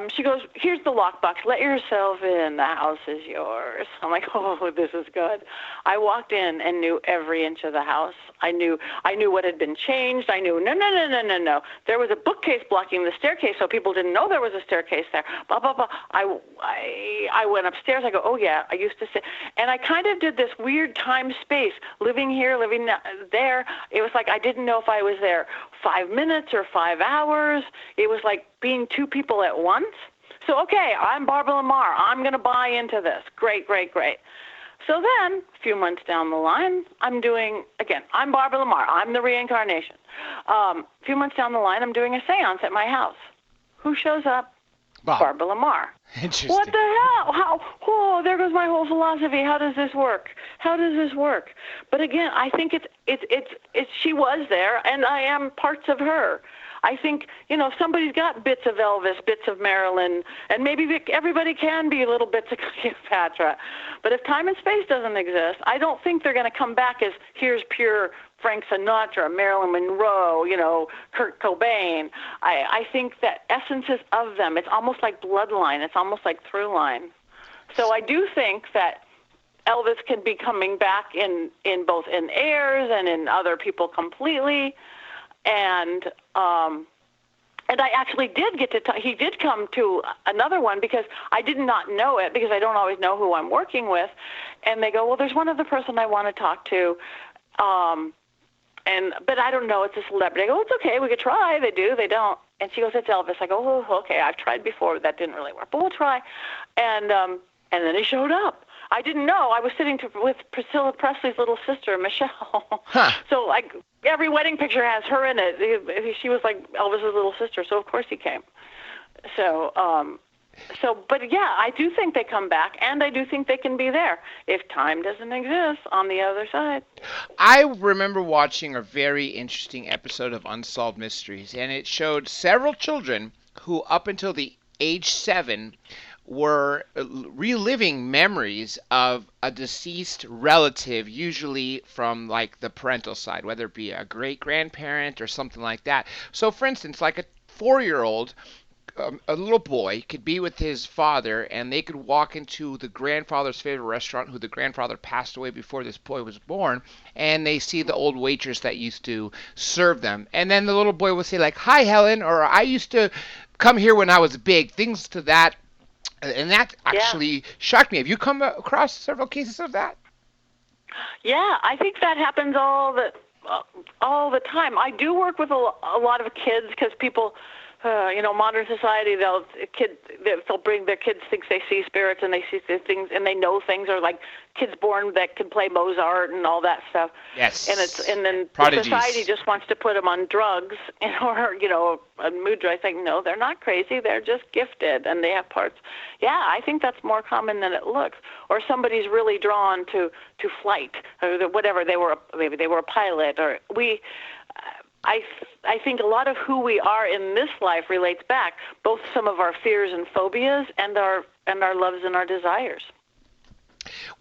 She goes, "Here's the lockbox. Let yourself in. The house is yours." I'm like, oh, this is good. I walked in and knew every inch of the house. I knew what had been changed. I knew, no. There was a bookcase blocking the staircase, so people didn't know there was a staircase there. Blah, blah, blah. I went upstairs. I go, oh, yeah, I used to sit. And I kind of did this weird time space, living here, living there. It was like I didn't know if I was there 5 minutes or 5 hours. It was like being two people at once. So, okay, I'm Barbara Lamar. I'm going to buy into this. Great. So then, a few months down the line, I'm Barbara Lamar. I'm the reincarnation. A few months down the line, I'm doing a seance at my house. Who shows up? Barbara Lamar. Interesting. What the hell? How? Oh, there goes my whole philosophy. How does this work? But again, I think it's she was there, and I am parts of her. I think, somebody's got bits of Elvis, bits of Marilyn, and maybe everybody can be little bits of Cleopatra. But if time and space doesn't exist, I don't think they're going to come back as here's pure Frank Sinatra, Marilyn Monroe, Kurt Cobain. I think that essences of them, it's almost like bloodline. It's almost like through line. So I do think that Elvis can be coming back in both in heirs and in other people completely. And I actually did get to he did come to another one because I did not know it, because I don't always know who I'm working with. And they go, well, there's one other person I want to talk to. But I don't know, it's a celebrity. I go, it's okay, we could try. They do, they don't. And she goes, it's Elvis. I go, oh, okay, I've tried before, that didn't really work, but we'll try. And then he showed up. I didn't know. I was sitting with Priscilla Presley's little sister, Michelle. Huh. So every wedding picture has her in it. She was like Elvis's little sister, so of course he came. But yeah, I do think they come back, and I do think they can be there if time doesn't exist on the other side. I remember watching a very interesting episode of Unsolved Mysteries, and it showed several children who, up until the age 7, were reliving memories of a deceased relative, usually from like the parental side, whether it be a great-grandparent or something like that. So, for instance, like a 4-year-old, a little boy could be with his father, and they could walk into the grandfather's favorite restaurant, who the grandfather passed away before this boy was born, and they see the old waitress that used to serve them. And then the little boy will say like, "Hi, Helen," or "I used to come here when I was big," things to that. And that actually shocked me. Have you come across several cases of that? Yeah, I think that happens all the time. I do work with a lot of kids, because people, modern society, they'll bring their kids, think they see spirits, and they see things, and they know things, or like kids born that can play Mozart and all that stuff. Yes. And then Prodigies. Society just wants to put them on drugs, or mood drugs. Like, no, they're not crazy. They're just gifted, and they have parts. Yeah, I think that's more common than it looks. Or somebody's really drawn to flight, or whatever. Maybe they were a pilot, or I think a lot of who we are in this life relates back, both some of our fears and phobias and our loves and our desires.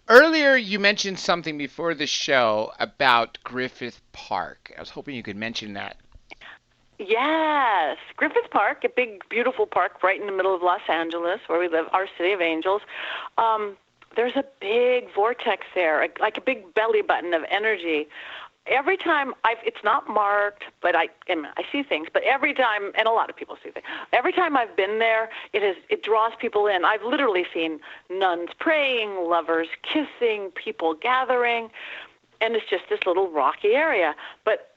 Earlier, you mentioned something before the show about Griffith Park. I was hoping you could mention that. Yes, Griffith Park, a big, beautiful park right in the middle of Los Angeles, where we live, our city of angels. There's a big vortex there, like a big belly button of energy. Every time it's not marked, but I see things. But every time, and a lot of people see things. Every time I've been there, it draws people in. I've literally seen nuns praying, lovers kissing, people gathering, and it's just this little rocky area. But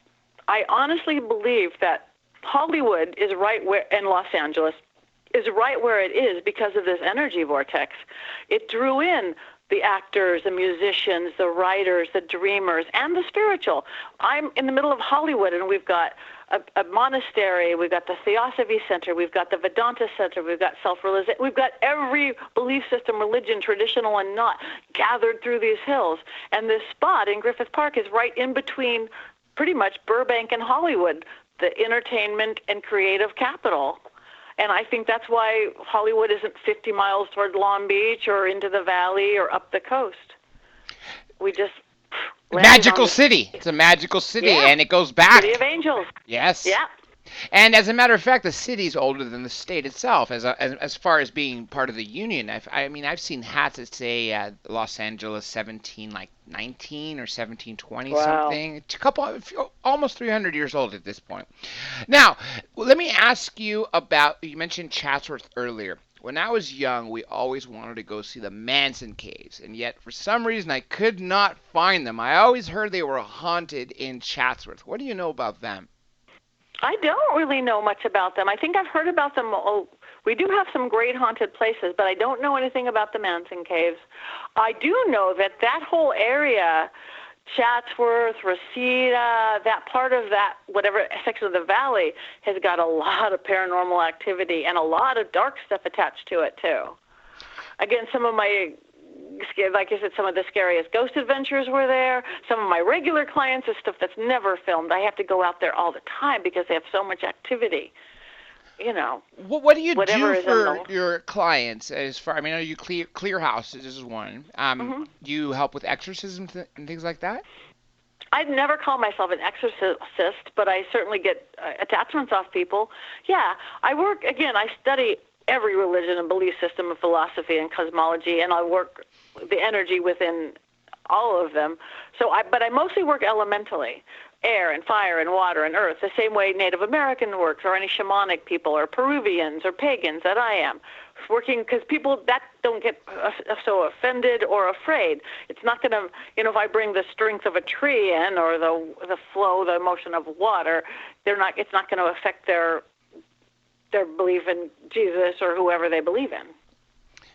I honestly believe that Hollywood is right where in Los Angeles is right where it is because of this energy vortex. It drew in the actors, the musicians, the writers, the dreamers, and the spiritual. I'm in the middle of Hollywood, and we've got a monastery, we've got the Theosophy Center, we've got the Vedanta Center, we've got self-realization, we've got every belief system, religion, traditional and not, gathered through these hills. And this spot in Griffith Park is right in between pretty much Burbank and Hollywood, the entertainment and creative capital. And I think that's why Hollywood isn't 50 miles toward Long Beach or into the valley or up the coast. We just magical city. It's a magical city, and it goes back. City of Angels. Yes. Yeah. And as a matter of fact, the city's older than the state itself, as far as being part of the union. I've seen hats that say Los Angeles 1719 or 1720 something. It's almost 300 years old at this point. Now, let me ask you about. You mentioned Chatsworth earlier. When I was young, we always wanted to go see the Manson caves, and yet for some reason I could not find them. I always heard they were haunted in Chatsworth. What do you know about them? I don't really know much about them. I think I've heard about them. We do have some great haunted places, but I don't know anything about the Manson caves. I do know that whole area, Chatsworth, Reseda, that part of that, whatever section of the valley, has got a lot of paranormal activity and a lot of dark stuff attached to it, too. Again, some of my, like I said, some of the scariest ghost adventures were there. Some of my regular clients is stuff that's never filmed. I have to go out there all the time because they have so much activity. You know. What do you do for your clients? I know you clear houses. This is one. Do you help with exorcisms and things like that? I'd never call myself an exorcist, but I certainly get attachments off people. Yeah, I study every religion and belief system and philosophy and cosmology, and I work the energy within all of them. But I mostly work elementally. Air and fire and water and earth, the same way Native American works, or any shamanic people, or Peruvians, or pagans that I am. Working, because people that don't get so offended or afraid. It's not going to, if I bring the strength of a tree in, or the flow, the motion of water, it's not going to affect their belief in Jesus or whoever they believe in.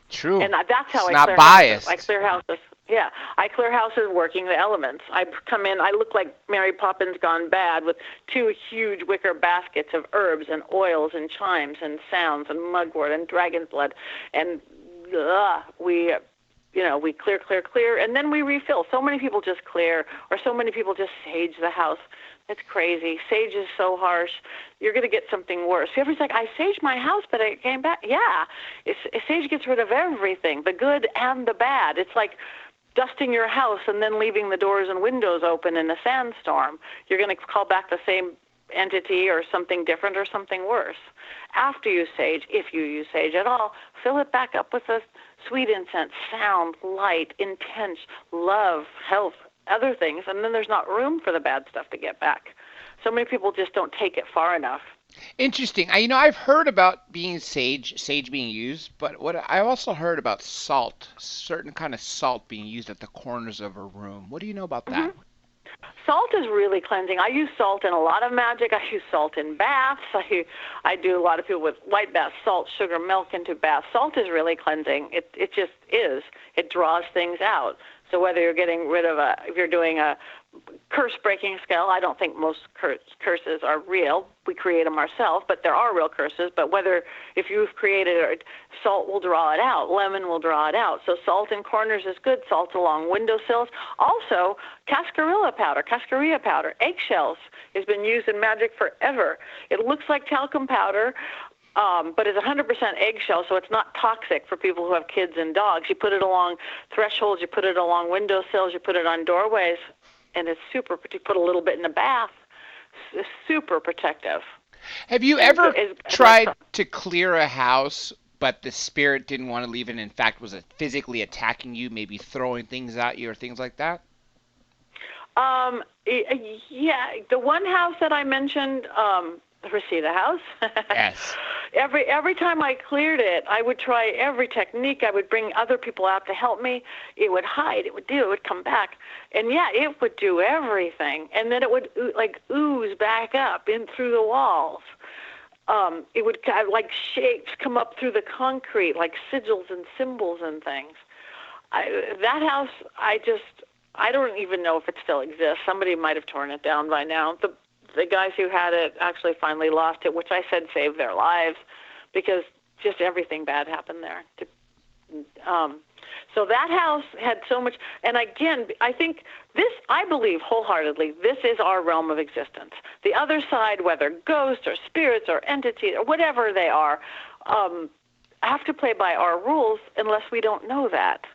True. And that's how I clear houses. I clear houses. Yeah, I clear houses working the elements. I come in, I look like Mary Poppins gone bad with 2 huge wicker baskets of herbs and oils and chimes and sounds and mugwort and dragon's blood. And we clear, and then we refill. So many people just clear, or so many people just sage the house. It's crazy. Sage is so harsh. You're going to get something worse. Everybody's like, I saged my house, but it came back. Yeah, sage gets rid of everything, the good and the bad. It's like dusting your house and then leaving the doors and windows open in a sandstorm. You're going to call back the same entity or something different or something worse. After you sage, if you use sage at all, fill it back up with a sweet incense, sound, light, intense, love, health, other things, and then there's not room for the bad stuff to get back. So many people just don't take it far enough. Interesting. I've heard about sage being used, but I also heard about salt, certain kind of salt being used at the corners of a room. What do you know about that? Mm-hmm. Salt is really cleansing. I use salt in a lot of magic. I use salt in baths. I do a lot of people with white bath salt, sugar, milk into baths. Salt is really cleansing. It just is. It draws things out. So whether you're getting rid of if you're doing a curse-breaking spell, I don't think most curses are real. We create them ourselves, but there are real curses. But if you've created it, salt will draw it out. Lemon will draw it out. So salt in corners is good. Salt along windowsills. Also, cascarilla powder, eggshells has been used in magic forever. It looks like talcum powder, but it's 100% eggshell, so it's not toxic for people who have kids and dogs. You put it along thresholds, you put it along windowsills, you put it on doorways, and it's super. You put a little bit in a bath. It's super protective. Have you ever tried to clear a house, but the spirit didn't want to leave and in fact was physically attacking you, maybe throwing things at you or things like that? Yeah, the one house that I mentioned, Reseda House. Yes. Every time I cleared it, I would try every technique. I would bring other people out to help me. It would hide. It would come back. And yeah, it would do everything. And then it would ooze back up in through the walls. it would kind of like shapes come up through the concrete, like sigils and symbols and things. That house, I don't even know if it still exists. Somebody might have torn it down by now. The guys who had it actually finally lost it, which I said saved their lives, because just everything bad happened there. So that house had so much, and again, I believe wholeheartedly, this is our realm of existence. The other side, whether ghosts or spirits or entities or whatever they are, have to play by our rules unless we don't know that.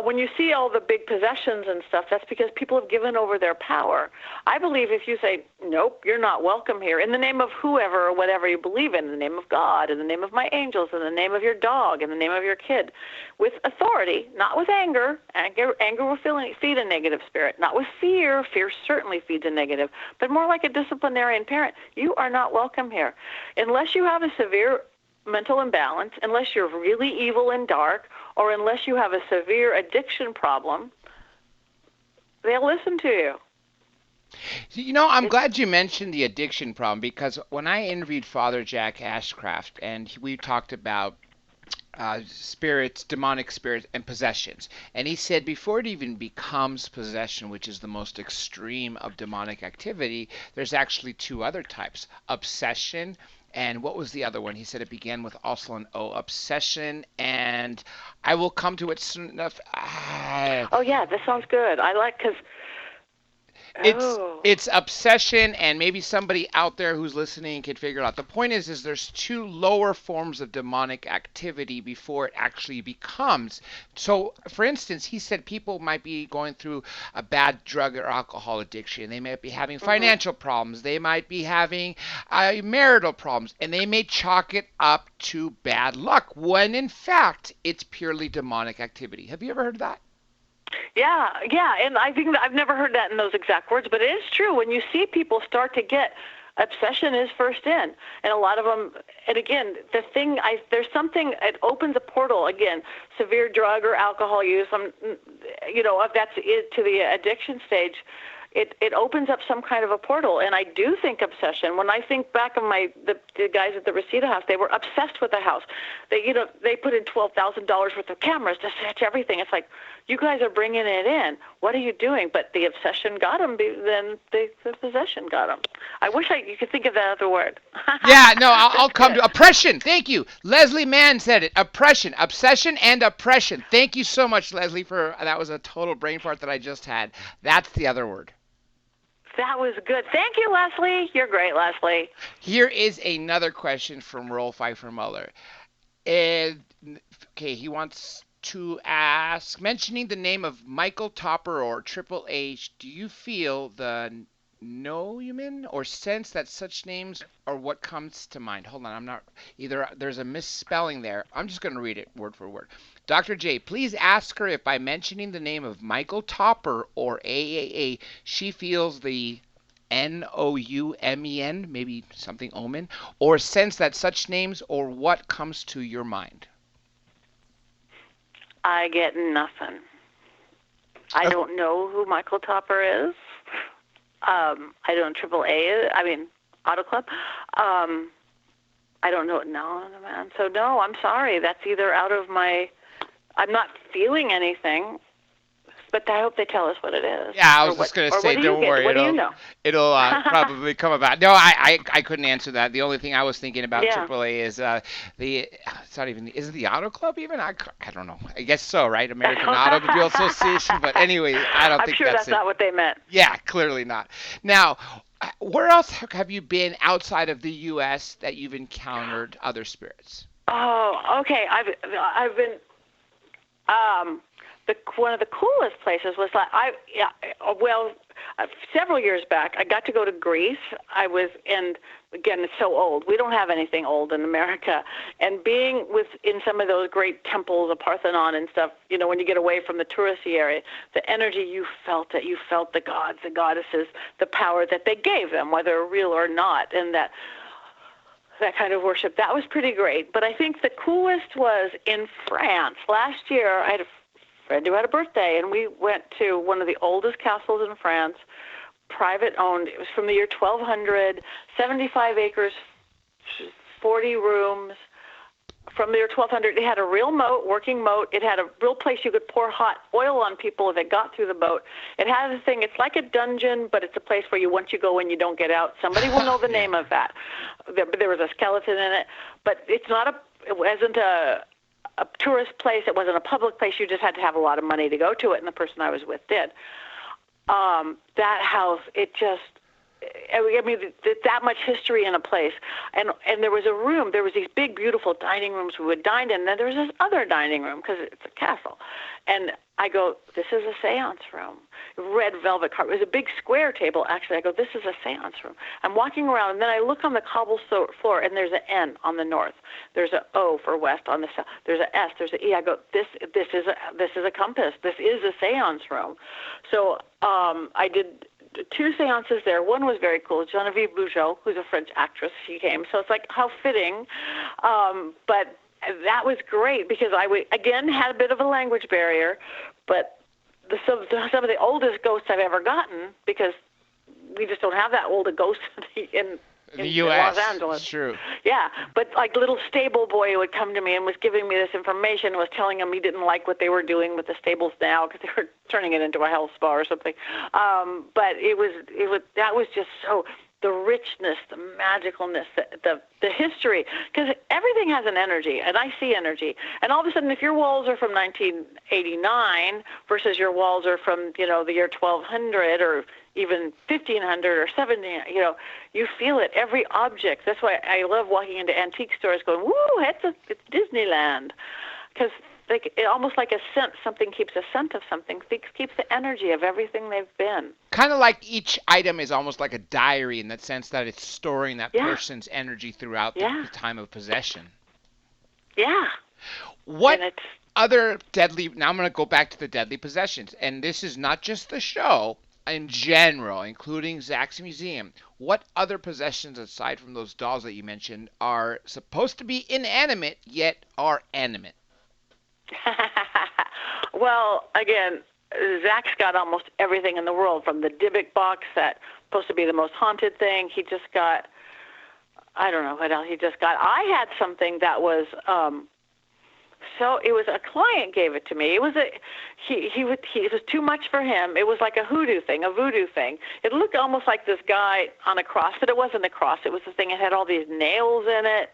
When you see all the big possessions and stuff, that's because people have given over their power. I believe if you say, nope, you're not welcome here, in the name of whoever or whatever you believe in the name of God, in the name of my angels, in the name of your dog, in the name of your kid, with authority, not with anger. Anger will feed a negative spirit. Not with fear. Fear certainly feeds a negative, but more like a disciplinarian parent. You are not welcome here. Unless you have a severe mental imbalance, unless you're really evil and dark, or unless you have a severe addiction problem, they'll listen to you. You know, I'm glad you mentioned the addiction problem, because when I interviewed Father Jack Ashcraft, and we talked about spirits, demonic spirits, and possessions, and he said before it even becomes possession, which is the most extreme of demonic activity, there's actually two other types: obsession. And what was the other one? He said it began with also an O, obsession, and I will come to it soon enough. Oh, yeah, this sounds good. I like, because it's obsession, and maybe somebody out there who's listening can figure it out. The point is there's two lower forms of demonic activity before it actually becomes. So, for instance, he said people might be going through a bad drug or alcohol addiction. They might be having financial problems. They might be having marital problems, and they may chalk it up to bad luck when, in fact, it's purely demonic activity. Have you ever heard of that? Yeah, and I think I've never heard that in those exact words, but it is true. When you see people start to get, obsession is first in, and a lot of them, and again, there's something, it opens a portal, again, severe drug or alcohol use, if that's it to the addiction stage, it opens up some kind of a portal. And I do think obsession. When I think back of the guys at the Reseda house, they were obsessed with the house. They put in $12,000 worth of cameras to search everything. It's like, you guys are bringing it in. What are you doing? But the obsession got them. Then the possession got them. I wish you could think of that other word. Yeah, no, I'll come to oppression. Thank you. Leslie Mann said it. Oppression, obsession, and oppression. Thank you so much, Leslie, that was a total brain fart that I just had. That's the other word. That was good. Thank you, Leslie. You're great, Leslie. Here is another question from Rolf Pfeiffer Muller. Okay, he wants to ask, mentioning the name of Michael Topper or Triple H, do you feel the nomen or sense that such names are what comes to mind? Hold on, there's a misspelling there. I'm just going to read it word for word. Dr. J, please ask her if by mentioning the name of Michael Topper or AAA, she feels the Noumen, maybe something omen, or sense that such names, or what comes to your mind? I get nothing. I don't know who Michael Topper is. I don't AAA is. I mean, Auto Club. I don't know. No, man. So no, I'm sorry. That's either out of my. I'm not feeling anything, but I hope they tell us what it is. Yeah, I was just going to say, don't worry. It'll probably come about. No, I couldn't answer that. The only thing I was thinking about AAA is it's not even, is it the Auto Club even? I don't know. I guess so, right? American Automobile Association. But anyway, I don't think that's not what they meant. Yeah, clearly not. Now, where else have you been outside of the U.S. that you've encountered other spirits? Oh, okay. I've been. One of the coolest places was several years back, I got to go to Greece. And again, it's so old. We don't have anything old in America. And being in some of those great temples, the Parthenon and stuff, when you get away from the touristy area, the energy, you felt the gods, the goddesses, the power that they gave them, whether real or not, and that kind of worship. That was pretty great. But I think the coolest was in France. Last year, I had a friend who had a birthday, and we went to one of the oldest castles in France, private owned. It was from the year 1200, 75 acres, 40 rooms. From the year 1200, it had a real moat, working moat. It had a real place you could pour hot oil on people if it got through the moat. It had a thing. It's like a dungeon, but it's a place where once you go in, you don't get out. Somebody will know the name of that. There was a skeleton in it, but it wasn't a tourist place. It wasn't a public place. You just had to have a lot of money to go to it, and the person I was with did. That house, that much history in a place. And there was a room, there was these big, beautiful dining rooms we would dine in, and then there was this other dining room, because it's a castle. And I go, this is a seance room. Red velvet carpet. It was a big square table, actually. I go, this is a seance room. I'm walking around, and then I look on the cobblestone floor, and there's an N on the north. There's an O for west on the south. There's an S. There's an E. I go, this is a compass. This is a seance room. So I did 2 seances there. One was very cool. Genevieve Bujold, who's a French actress, she came. So it's like, how fitting. But that was great, because I again had a bit of a language barrier, but some of the oldest ghosts I've ever gotten, because we just don't have that old a ghost in the U.S. Los Angeles. True. Yeah, but like little stable boy would come to me and was giving me this information, was telling him he didn't like what they were doing with the stables now, because they were turning it into a health spa or something. But that was just so, the richness, the magicalness, the history, because everything has an energy, and I see energy. And all of a sudden, if your walls are from 1989 versus your walls are from, the year 1200 or even 1500 or 1700, you feel it. Every object. That's why I love walking into antique stores going, woo, it's Disneyland. Because almost like a scent, something keeps a scent of something, keeps the energy of everything they've been. Kind of like each item is almost like a diary, in that sense that it's storing that person's energy throughout the time of possession. Yeah. What other deadly, now I'm going to go back to the deadly possessions, and this is not just the show, in general, including Zach's museum. What other possessions, aside from those dolls that you mentioned, are supposed to be inanimate, yet are animate? Well, again, Zach's got almost everything in the world, from the Dybbuk box, that's supposed to be the most haunted thing. He just got, I don't know what else he just got. I had something that was, so it was a client gave it to me. It was it was too much for him. It was like a hoodoo thing, a voodoo thing. It looked almost like this guy on a cross, but it wasn't a cross. It was the thing. It had all these nails in it,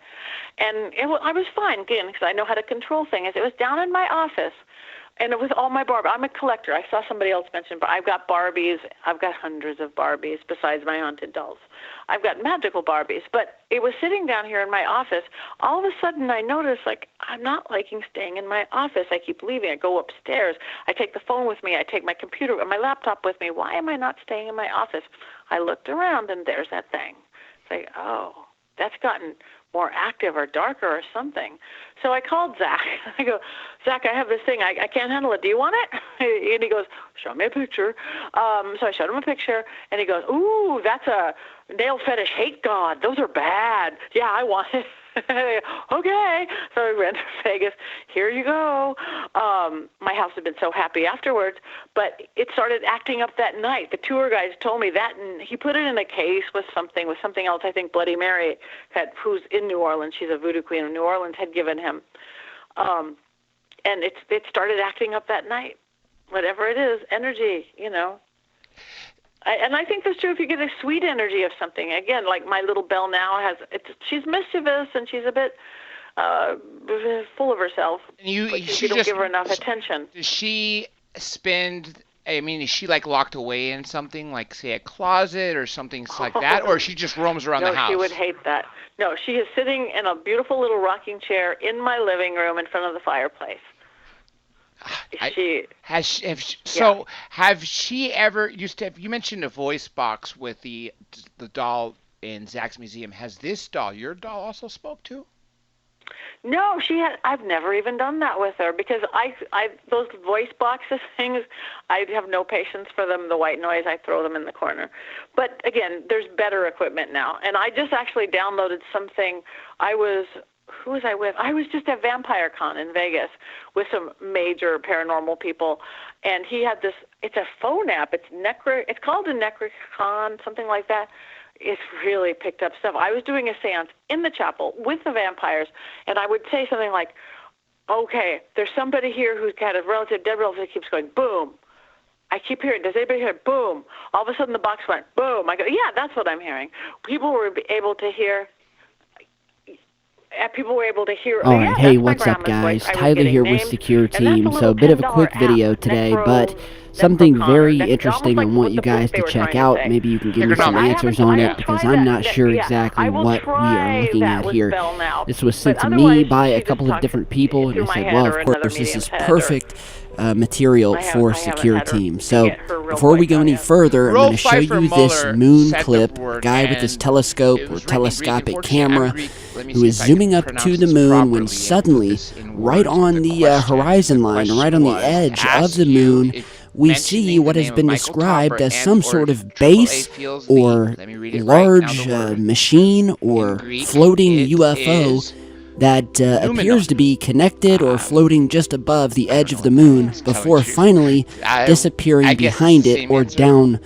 and I was fine again, because I know how to control things. It was down in my office, and it was all my Barbie. I'm a collector. I saw somebody else mention, but I've got Barbies. I've got hundreds of Barbies besides my haunted dolls. I've got magical Barbies, but it was sitting down here in my office. All of a sudden, I noticed, I'm not liking staying in my office. I keep leaving. I go upstairs. I take the phone with me. I take my computer and my laptop with me. Why am I not staying in my office? I looked around, and there's that thing. It's like, oh, that's gotten more active or darker or something. So I called Zach. I go, Zach, I have this thing. I can't handle it. Do you want it? And he goes, show me a picture. So I showed him a picture, and he goes, ooh, that's a nail fetish hate god. Those are bad. Yeah, I want it. Okay. So we went to Vegas. Here you go. My house had been so happy afterwards, but it started acting up that night. The tour guides told me that, and he put it in a case with something else. I think Bloody Mary, who's in New Orleans, she's a voodoo queen of New Orleans, had given him. And it started acting up that night. Whatever it is, energy, And I think that's true if you get a sweet energy of something. Again, like my little Belle now she's mischievous, and she's a bit full of herself. You don't give her enough attention. Does she spend, is she locked away in something, like say a closet or something like that, or she just roams around the house? No, she would hate that. No, she is sitting in a beautiful little rocking chair in my living room in front of the fireplace. Have she ever used to have, you mentioned a voice box with the doll in Zach's museum. Has this doll, your doll, also spoke to? No, I've never even done that with her, because those voice boxes things, I have no patience for them. The white noise, I throw them in the corner. But again, there's better equipment now. And I just actually downloaded something. Who was I with? I was just at Vampire Con in Vegas with some major paranormal people, and he had this, it's a phone app. It's called a Necrocon, something like that. it's really picked up stuff. I was doing a seance in the chapel with the vampires, and I would say something like, okay, there's somebody here who's got a relative, dead relative, that keeps going, boom. I keep hearing, does anybody hear, boom? All of a sudden the box went, boom. I go, yeah, that's what I'm hearing. People were able to hear. All right, hey, what's up, guys? Tyler here with Secure Team. So a bit of a quick video today, but something very interesting I want you guys to check out. Maybe you can give me some answers on it, because I'm not sure exactly what we are looking at here. This was sent to me by a couple of different people, and I said, well, of course, this is perfect material for Secure Team. So before we go any further, I'm going to show you this moon clip, guy with his telescope or telescopic camera who is zooming up to the moon when suddenly, right on the horizon line, right on the edge of the moon, we see what has been described as some sort of base or large machine or floating UFO that appears to be connected or floating just above the edge of the moon before finally disappearing behind it or down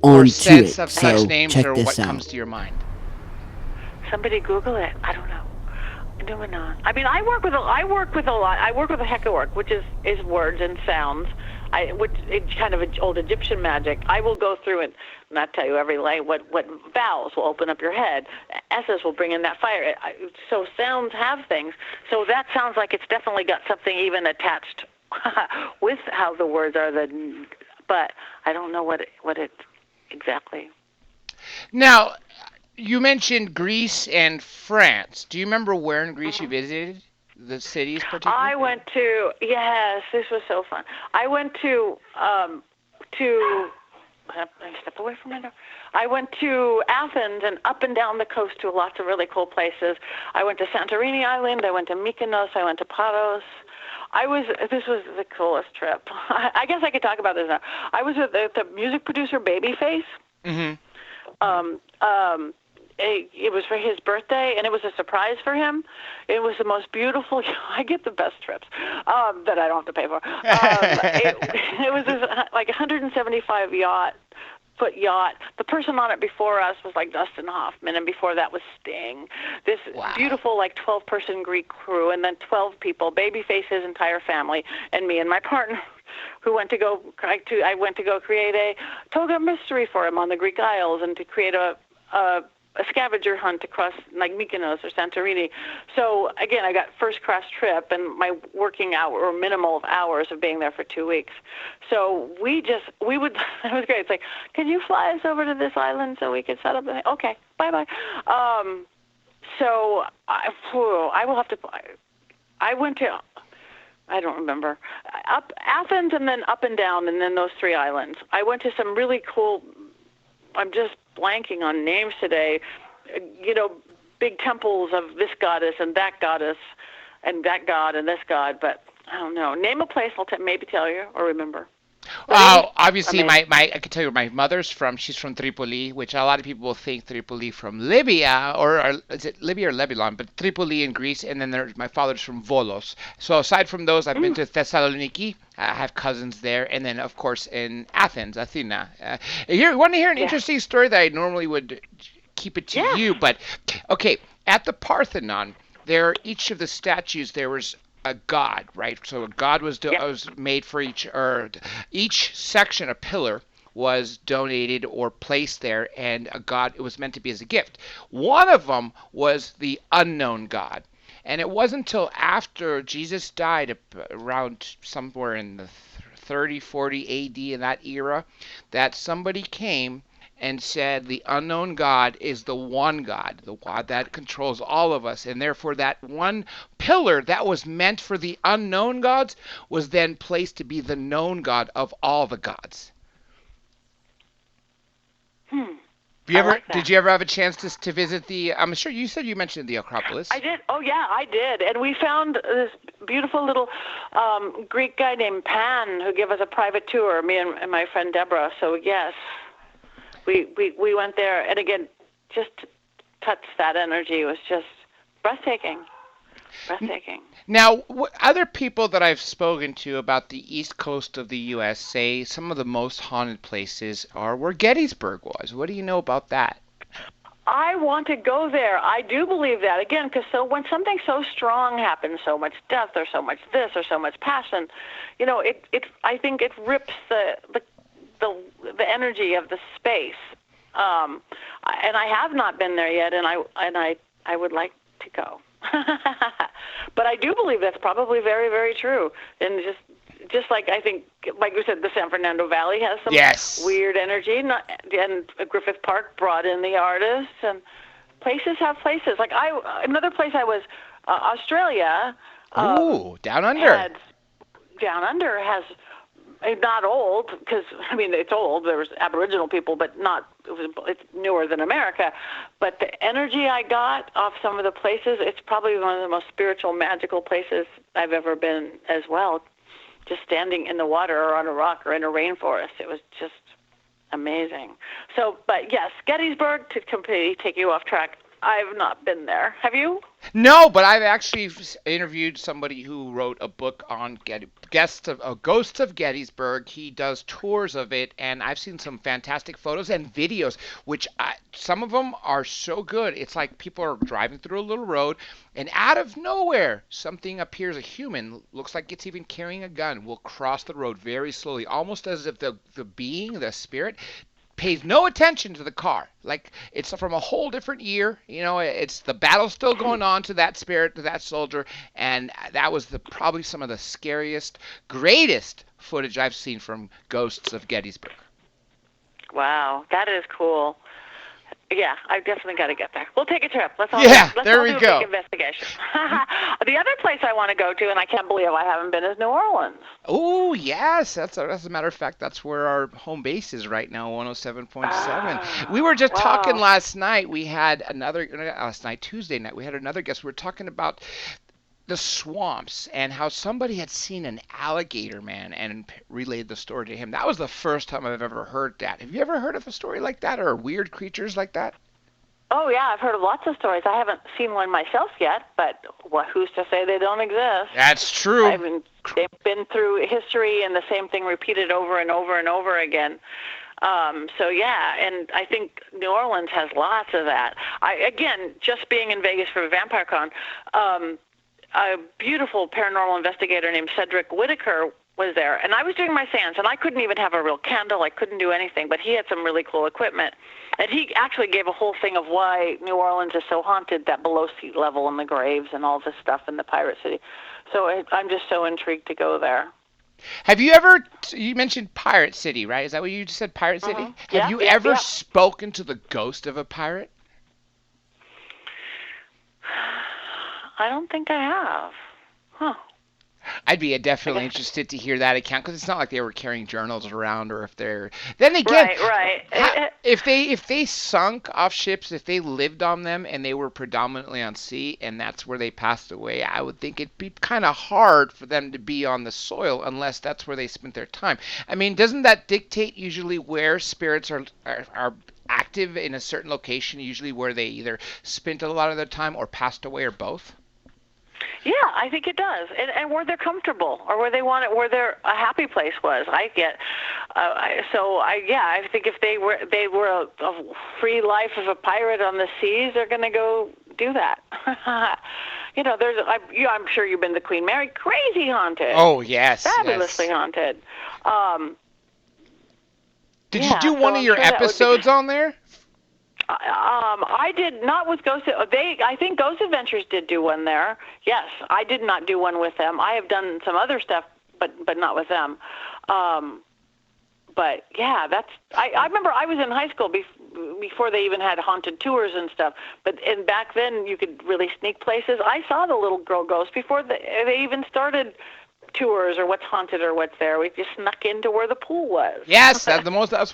onto it. So check this out. Somebody Google it. I don't know. I mean, I work with a lot. I work with a heck of work, which is words and sounds. Which it's kind of old Egyptian magic. I will go through and not tell you every line. What vowels will open up your head. S's will bring in that fire. So sounds have things. So that sounds like it's definitely got something even attached with how the words are. But I don't know what it exactly. Now, you mentioned Greece and France. Do you remember where in Greece you visited? The cities particularly? I went to, yes, this was so fun. I went to step away from my door. I went to Athens and up and down the coast to lots of really cool places. I went to Santorini Island. I went to Mykonos. I went to Paros. This was the coolest trip. I guess I could talk about this now. I was with the music producer Babyface. Mm-hmm. It was for his birthday, and it was a surprise for him. It was the most beautiful. I get the best trips that I don't have to pay for. It was this like 175 foot yacht. The person on it before us was like Dustin Hoffman, and before that was Sting. This beautiful like 12-person Greek crew, and then 12 people, Babyface, his entire family, and me and my partner. I went to go create a toga mystery for him on the Greek Isles, and to create a scavenger hunt across like Mykonos or Santorini. So again, I got first-class trip, and my working hour or minimal of hours of being there for 2 weeks. So we would. It was great. It's like, can you fly us over to this island so we could set up? Okay, bye. So I will have to. I went to. I don't remember. Up Athens and then up and down, and then those 3 islands. I went to some really cool. I'm just blanking on names today, big temples of this goddess and that goddess and that god and this god, but I don't know. Name a place, I'll maybe tell you or remember. Obviously, I can tell you where my mother's from. She's from Tripoli, which a lot of people will think Tripoli from Libya, or is it Libya or Lebanon? But Tripoli in Greece, and then my father's from Volos. So aside from those, I've been to Thessaloniki. I have cousins there, and then of course in Athens, Athena. You want to hear an interesting story that I normally would keep it to you, but okay. At the Parthenon, each of the statues there was a god, right? So a god was made for each section, a pillar was donated or placed there, and a god, it was meant to be as a gift. One of them was the unknown god, and it wasn't until after Jesus died, around somewhere in the 30, 40 AD, in that era, that somebody came and said the unknown God is the one God, the God that controls all of us. And therefore that one pillar that was meant for the unknown gods was then placed to be the known God of all the gods. Did you ever have a chance to visit I'm sure you said you mentioned the Acropolis. I did. Oh yeah, I did. And we found this beautiful little Greek guy named Pan who gave us a private tour, me and my friend Deborah. So yes. We went there, and again, just to touch that energy was just breathtaking. Now, other people that I've spoken to about the east coast of the U.S. say some of the most haunted places are where Gettysburg was. What do you know about that? I want to go there. I do believe that, again, because when something so strong happens, so much death or so much this or so much passion, I think it rips the energy of the space. And I have not been there yet, and I would like to go. But I do believe that's probably very, very true. And just like I think, like you said, the San Fernando Valley has some weird energy, and Griffith Park brought in the artists, and places have places. Like another place I was, Australia. Down under. Down under has, not old, because it's old. There was Aboriginal people, but it's newer than America. But the energy I got off some of the places, it's probably one of the most spiritual, magical places I've ever been as well. Just standing in the water or on a rock or in a rainforest. It was just amazing. So, but yes, Gettysburg, to completely take you off track, I've not been there. Have you? No, but I've actually interviewed somebody who wrote a book on Ghosts of Gettysburg. He does tours of it, and I've seen some fantastic photos and videos, which some of them are so good. It's like people are driving through a little road, and out of nowhere, something appears, a human, looks like it's even carrying a gun, will cross the road very slowly, almost as if the spirit, pays no attention to the car. Like it's from a whole different year. It's the battle still going on to that spirit, to that soldier, and that was probably some of the scariest, greatest footage I've seen from Ghosts of Gettysburg. Wow, that is cool. Yeah, I've definitely got to get there. We'll take a trip. Let's all do a big investigation. The other place I want to go to, and I can't believe I haven't been, is New Orleans. Oh, yes. As a matter of fact, that's where our home base is right now, 107.7. We were just talking last night. We had Tuesday night, we had another guest. We were talking about the swamps and how somebody had seen an alligator man and relayed the story to him. That was the first time I've ever heard that. Have you ever heard of a story like that, or weird creatures like that? Oh, yeah, I've heard of lots of stories. I haven't seen one myself yet, but who's to say they don't exist? That's true. They've been through history, and the same thing repeated over and over and over again. So, yeah, and I think New Orleans has lots of that. Again, just being in Vegas for VampireCon, a beautiful paranormal investigator named Cedric Whitaker was there, and I was doing my seance, and I couldn't even have a real candle. I couldn't do anything, but he had some really cool equipment, and he actually gave a whole thing of why New Orleans is so haunted, that below sea level and the graves and all this stuff in the Pirate City. So I'm just so intrigued to go there. Have you mentioned Pirate City, right? Is that what you just said, Pirate City? Mm-hmm. Have you ever spoken to the ghost of a pirate? I don't think I have. Huh. I'd be definitely interested to hear that account, because it's not like they were carrying journals around, or if they're... Then again, right. If they sunk off ships, if they lived on them and they were predominantly on sea and that's where they passed away, I would think it'd be kind of hard for them to be on the soil unless that's where they spent their time. I mean, doesn't that dictate usually where spirits are active in a certain location, usually where they either spent a lot of their time or passed away, or both? Yeah, I think it does, and where they're comfortable, or where they want it, where their a happy place was. I think if they were a free life of a pirate on the seas, they're going to go do that. I'm sure you've been to Queen Mary, crazy haunted. Oh yes, fabulously haunted. Did you do one of your episodes on there? I did not with Ghost. I think Ghost Adventures did do one there. Yes, I did not do one with them. I have done some other stuff, but not with them. But yeah, I remember I was in high school before they even had haunted tours and stuff. And back then you could really sneak places. I saw the little girl ghost before they even started tours or what's haunted or what's there. We just snuck into where the pool was. Yes, that's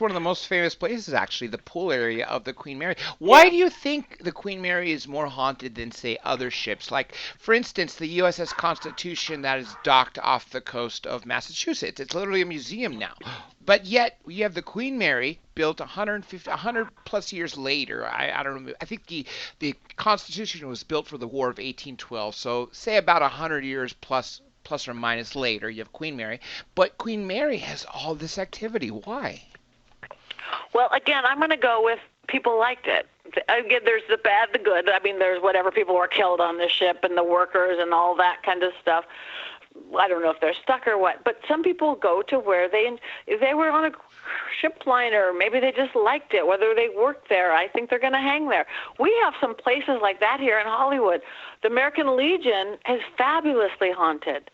one of the most famous places, actually, the pool area of the Queen Mary. Why do you think the Queen Mary is more haunted than, say, other ships? Like, for instance, the USS Constitution that is docked off the coast of Massachusetts. It's literally a museum now. But yet, you have the Queen Mary built 100 plus years later. I don't know. I think the Constitution was built for the War of 1812. So, say about 100 years plus or minus later, you have Queen Mary. But Queen Mary has all this activity. Why? Well, again, I'm going to go with people liked it. Again, there's the bad, the good. I mean, there's whatever people were killed on the ship and the workers and all that kind of stuff. I don't know if they're stuck or what, but some people go to where if they were on a ship liner, maybe they just liked it, whether they worked there. I think they're going to hang there. We have some places like that here in Hollywood. The American Legion is fabulously haunted.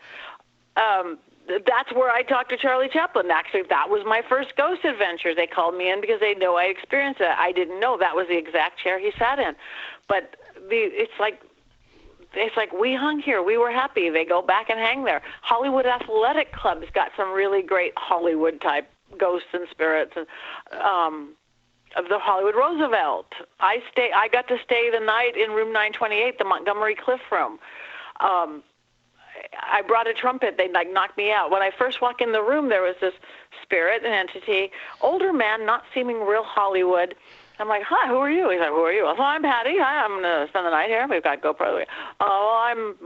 That's where I talked to Charlie Chaplin. Actually, that was my first ghost adventure. They called me in because they know I experienced it. I didn't know that was the exact chair he sat in. But it's like we hung here. We were happy. They go back and hang there. Hollywood Athletic Club's got some really great Hollywood-type ghosts and spirits. And, of the Hollywood Roosevelt. I got to stay the night in room 928, the Montgomery Cliff room. I brought a trumpet. They knocked me out. When I first walked in the room, there was this spirit, an entity, older man, not seeming real Hollywood. I'm like, hi, who are you? He's like, who are you? I said, I'm Patti. Hi, I'm going to spend the night here. We've got GoPro. I'm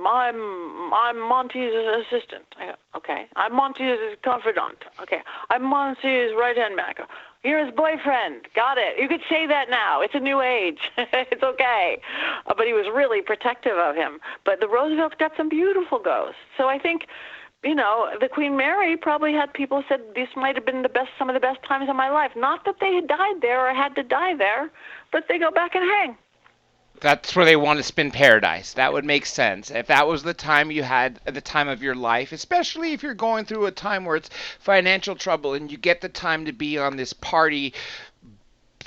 Monty's assistant. I go, okay. I'm Monty's confidant. Okay. I'm Monty's right-hand man. I go, you're his boyfriend. Got it. You could say that now. It's a new age. It's okay. But he was really protective of him. But the Roosevelt's got some beautiful ghosts. So I think, the Queen Mary probably had people said this might have been some of the best times of my life. Not that they had died there or had to die there, but they go back and hang. That's where they want to spin paradise. That would make sense. If that was the time you had at the time of your life, especially if you're going through a time where it's financial trouble and you get the time to be on this party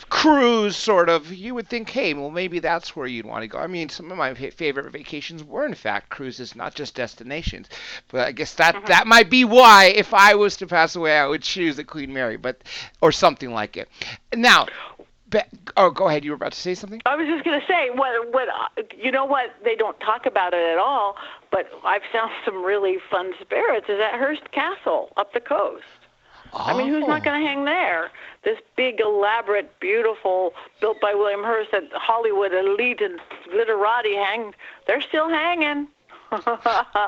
cruise sort of, you would think, hey, well, maybe that's where you'd want to go. I mean, some of my favorite vacations were, in fact, cruises, not just destinations. But I guess that might be why, if I was to pass away, I would choose the Queen Mary, or something like it. Now, go ahead. You were about to say something? I was just going to say, you know what? They don't talk about it at all, but I've found some really fun spirits is at Hearst Castle up the coast. Oh. I mean, who's not going to hang there? This big, elaborate, beautiful, built by William Hearst, that Hollywood elite and glitterati they're still hanging.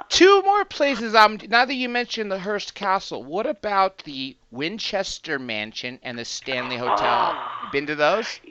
Two more places. Now that you mentioned the Hearst Castle, what about the Winchester Mansion and the Stanley Hotel? You been to those?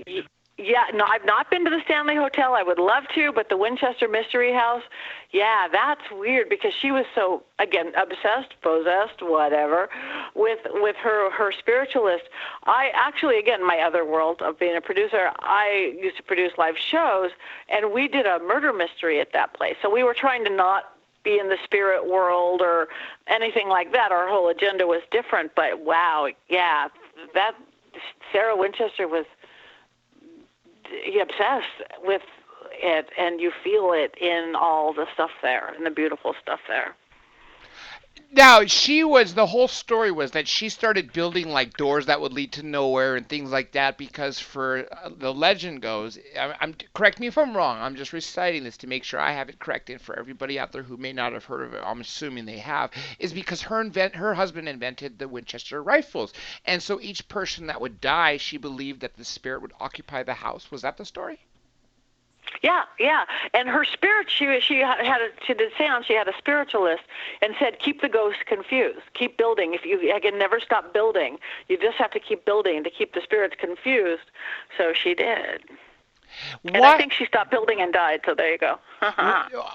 Yeah, no, I've not been to the Stanley Hotel. I would love to, but the Winchester Mystery House, yeah, that's weird because she was so, again, obsessed, possessed, whatever, with her spiritualist. I actually, again, my other world of being a producer, I used to produce live shows, and we did a murder mystery at that place. So we were trying to not be in the spirit world or anything like that. Our whole agenda was different, but wow, yeah, that Sarah Winchester was obsessed with it, and you feel it in all the stuff there, and the beautiful stuff there. Now, the whole story was that she started building like doors that would lead to nowhere and things like that because the legend goes, correct me if I'm wrong, I'm just reciting this to make sure I have it correct, and for everybody out there who may not have heard of it, I'm assuming they have, is because her husband invented the Winchester rifles, and so each person that would die, she believed that the spirit would occupy the house. Was that the story? Yeah, and her spirit, she did seance. She had a spiritualist and said, keep the ghosts confused, keep building. I can never stop building. You just have to keep building to keep the spirits confused. So she did. And I think she stopped building and died. So there you go.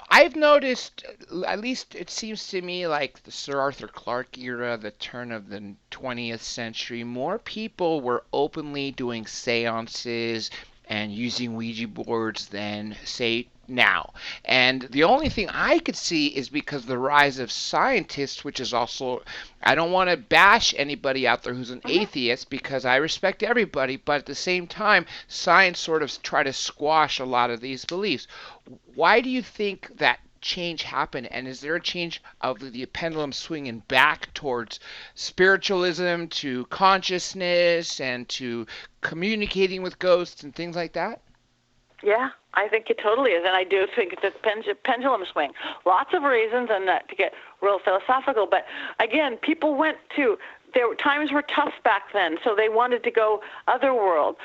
I've noticed, at least it seems to me, like the Sir Arthur Clarke era, the turn of the 20th century, more people were openly doing seances and using Ouija boards than, say, now. And the only thing I could see is because the rise of scientists, which is also, I don't want to bash anybody out there who's an atheist because I respect everybody, but at the same time, science sort of try to squash a lot of these beliefs. Why do you think that change happened, and is there a change of the pendulum swinging back towards spiritualism, to consciousness, and to communicating with ghosts and things like that? Yeah, I think it totally is, and I do think it's a pendulum swing. Lots of reasons, and not to get real philosophical, but again, people times were tough back then, so they wanted to go otherworld.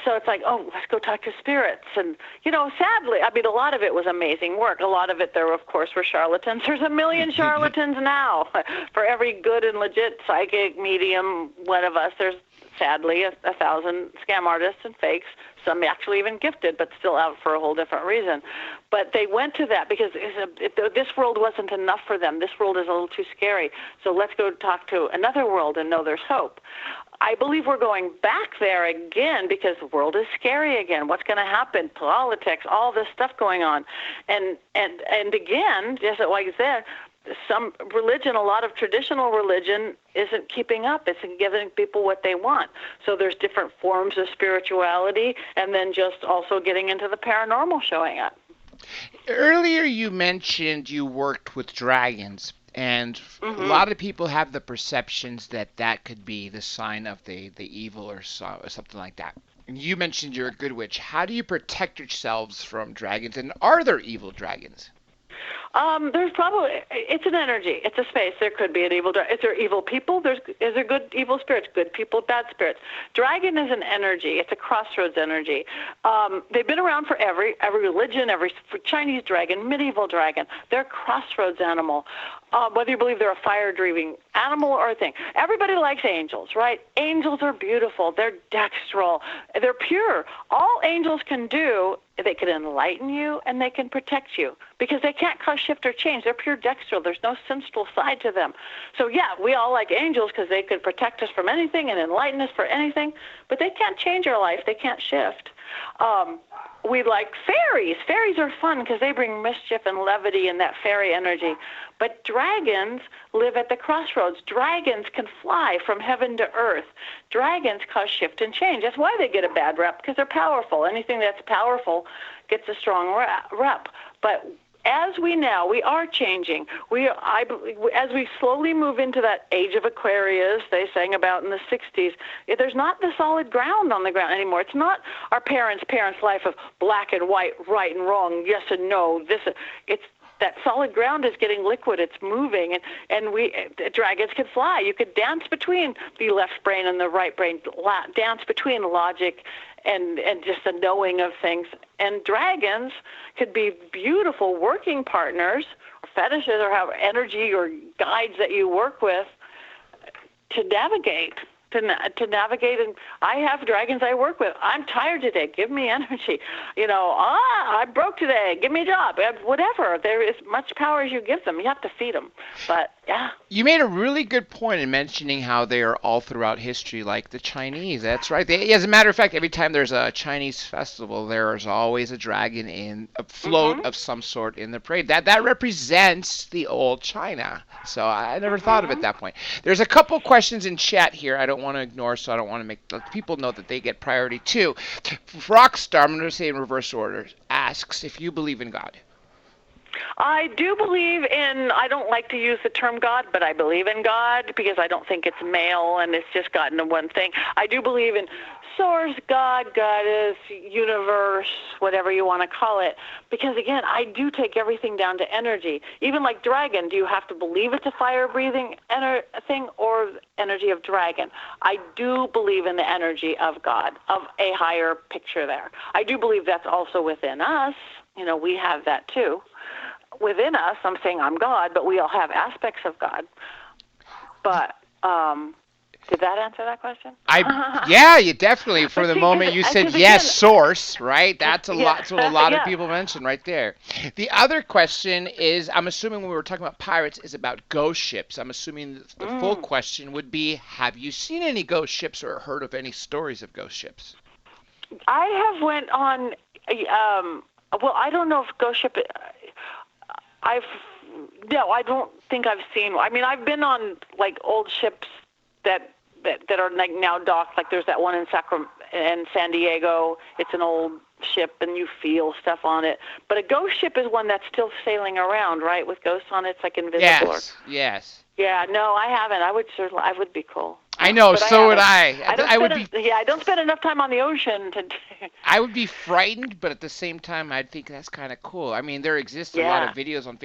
So it's like, let's go talk to spirits. And, sadly, I mean, a lot of it was amazing work. A lot of it, there, of course, were charlatans. There's a million charlatans now. For every good and legit psychic, medium, one of us, there's sadly, 1,000 scam artists and fakes, some actually even gifted, but still out for a whole different reason. But they went to that because this world wasn't enough for them. This world is a little too scary. So let's go talk to another world and know there's hope. I believe we're going back there again because the world is scary again. What's going to happen? Politics, all this stuff going on. And again, just like I said, some religion, a lot of traditional religion isn't keeping up. It's giving people what they want. So there's different forms of spirituality and then just also getting into the paranormal showing up. Earlier you mentioned you worked with dragons. And a lot of people have the perceptions that that could be the sign of the evil or something like that. And you mentioned you're a good witch. How do you protect yourselves from dragons? And are there evil dragons? There's probably, it's an energy. It's a space. There could be an evil dragon. Is there evil people? Is there good evil spirits? Good people, bad spirits. Dragon is an energy. It's a crossroads energy. They've been around for every religion, for Chinese dragon, medieval dragon. They're a crossroads animal. Whether you believe they're a fire-breathing animal or a thing. Everybody likes angels, right? Angels are beautiful. They're dextral. They're pure. All angels can do, they can enlighten you and they can protect you because they can't cause shift or change. They're pure dextral. There's no sinful side to them. So, yeah, we all like angels because they could protect us from anything and enlighten us for anything, but they can't change our life. They can't shift. We like fairies. Fairies are fun because they bring mischief and levity and that fairy energy. But dragons live at the crossroads. Dragons can fly from heaven to earth. Dragons cause shift and change. That's why they get a bad rep, because they're powerful. Anything that's powerful gets a strong rep. But as we are changing. As we slowly move into that age of Aquarius, they sang about in the 60s, there's not the solid ground on the ground anymore. It's not our parents' life of black and white, right and wrong, yes and no. It's that solid ground is getting liquid. It's moving, and dragons can fly. You could dance between the left brain and the right brain, dance between logic and just the knowing of things. And dragons could be beautiful working partners, or fetishes, or have energy or guides that you work with to navigate. To navigate, and I have dragons I work with. I'm tired today. Give me energy. I'm broke today. Give me a job. Whatever. There is much power as you give them. You have to feed them. But yeah. You made a really good point in mentioning how they are all throughout history, like the Chinese. That's right. As a matter of fact, every time there's a Chinese festival, there is always a dragon in a float of some sort in the parade. That represents the old China. So I never thought of it that point. There's a couple questions in chat here I don't want to ignore, so I don't want to let people know that they get priority too. Rockstar, I'm going to say in reverse order, asks if you believe in God. I do believe in, I don't like to use the term God, but I believe in God because I don't think it's male and it's just gotten to one thing. I do believe in source, God, goddess, universe, whatever you want to call it, because again, I do take everything down to energy. Even like dragon, do you have to believe it's a fire-breathing thing or energy of dragon? I do believe in the energy of God, of a higher picture there. I do believe that's also within us. We have that too. Within us, I'm saying I'm God, but we all have aspects of God. But did that answer that question? Yeah, you definitely. For the moment you said yes, again, source, right? That's a lot. That's what a lot of people mentioned right there. The other question is, I'm assuming when we were talking about pirates, is about ghost ships. I'm assuming the full question would be, have you seen any ghost ships or heard of any stories of ghost ships? I have went on. Well, I don't know if ghost ship. I don't think I've seen. I mean, I've been on like old ships that are like now docked. Like there's that one in San Diego. It's an old ship, and you feel stuff on it. But a ghost ship is one that's still sailing around, right? With ghosts on it, it's like invisible. Yes. Yeah. No, I haven't. I would be cool. I know, but so would I. I don't spend enough time on the ocean to. I would be frightened, but at the same time, I'd think that's kind of cool. I mean, there exists a lot of videos on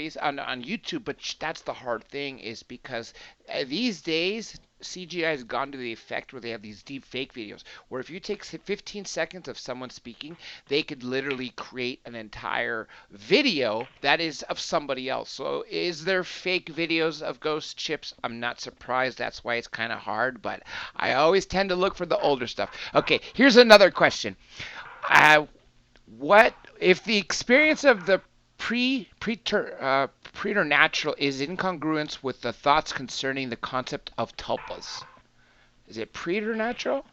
YouTube, but that's the hard thing, is because these days, CGI has gone to the effect where they have these deep fake videos where if you take 15 seconds of someone speaking, they could literally create an entire video that is of somebody else. So is there fake videos of ghost ships? I'm not surprised. That's why it's kind of hard, but I always tend to look for the older stuff. Okay, here's another question. What if the experience of the preternatural is incongruence with the thoughts concerning the concept of tulpas? Is it preternatural?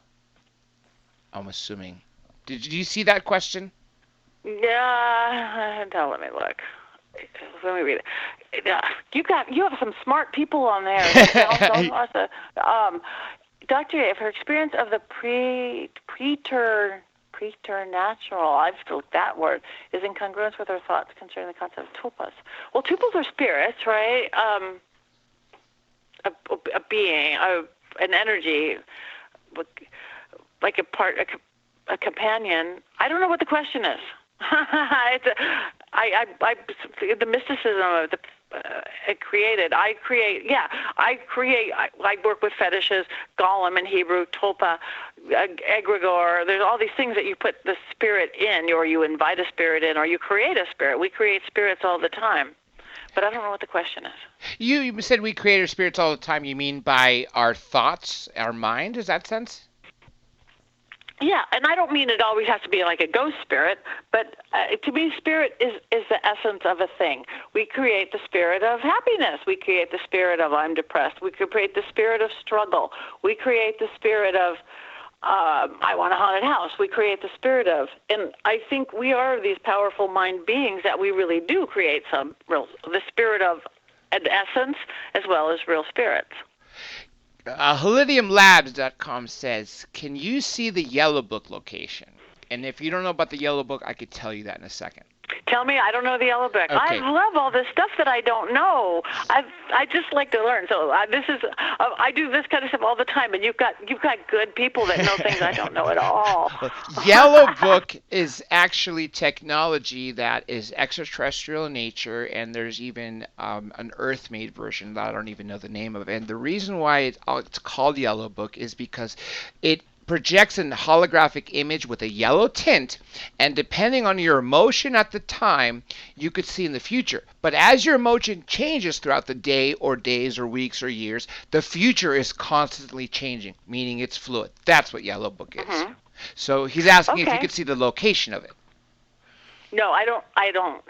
I'm assuming. Did you see that question? Yeah. Now let me look. Let me read it. You have some smart people on there. Dr. If her experience of the preternatural, I've spelled that word, is in congruence with her thoughts concerning the concept of tulpas. Well, tulpas are spirits, right? A being, an energy, like a companion. I don't know what the question is. The mysticism of the I work with fetishes, golem in Hebrew, tulpa, egregore. There's all these things that you put the spirit in, or you invite a spirit in, or you create a spirit. We create spirits all the time, but I don't know what the question is. You said we create our spirits all the time. You mean by our thoughts, our mind? Is that sense? Yeah, and I don't mean it always has to be like a ghost spirit, but to me, spirit is the essence of a thing. We create the spirit of happiness. We create the spirit of I'm depressed. We create the spirit of struggle. We create the spirit of I want a haunted house. We create the spirit of, and I think we are these powerful mind beings that we really do create the spirit of an essence as well as real spirits. HelidiumLabs.com says, can you see the Yellow Book location? And if you don't know about the Yellow Book, I could tell you that in a second. Tell me, I don't know the Yellow Book. Okay. I love all this stuff that I don't know. I just like to learn. So I do this kind of stuff all the time, and you've got good people that know things I don't know at all. Yellow Book is actually technology that is extraterrestrial in nature, and there's even an Earth-made version that I don't even know the name of. And the reason why it's called Yellow Book is because it projects a holographic image with a yellow tint, and depending on your emotion at the time, you could see in the future. But as your emotion changes throughout the day or days or weeks or years, the future is constantly changing, meaning it's fluid. That's what Yellow Book is. Mm-hmm. So he's asking if you could see the location of it. No, I don't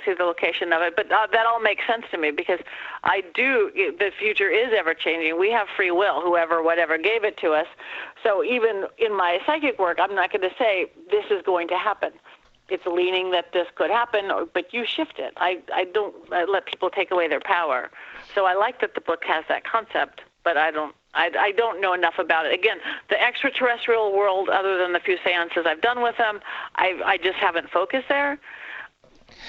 see the location of it, but that all makes sense to me because the future is ever changing. We have free will, whatever gave it to us. So even in my psychic work, I'm not going to say this is going to happen. It's leaning that this could happen, but you shift it. I don't let people take away their power. So I like that the book has that concept, but I don't know enough about it. Again, the extraterrestrial world, other than the few seances I've done with them, I just haven't focused there.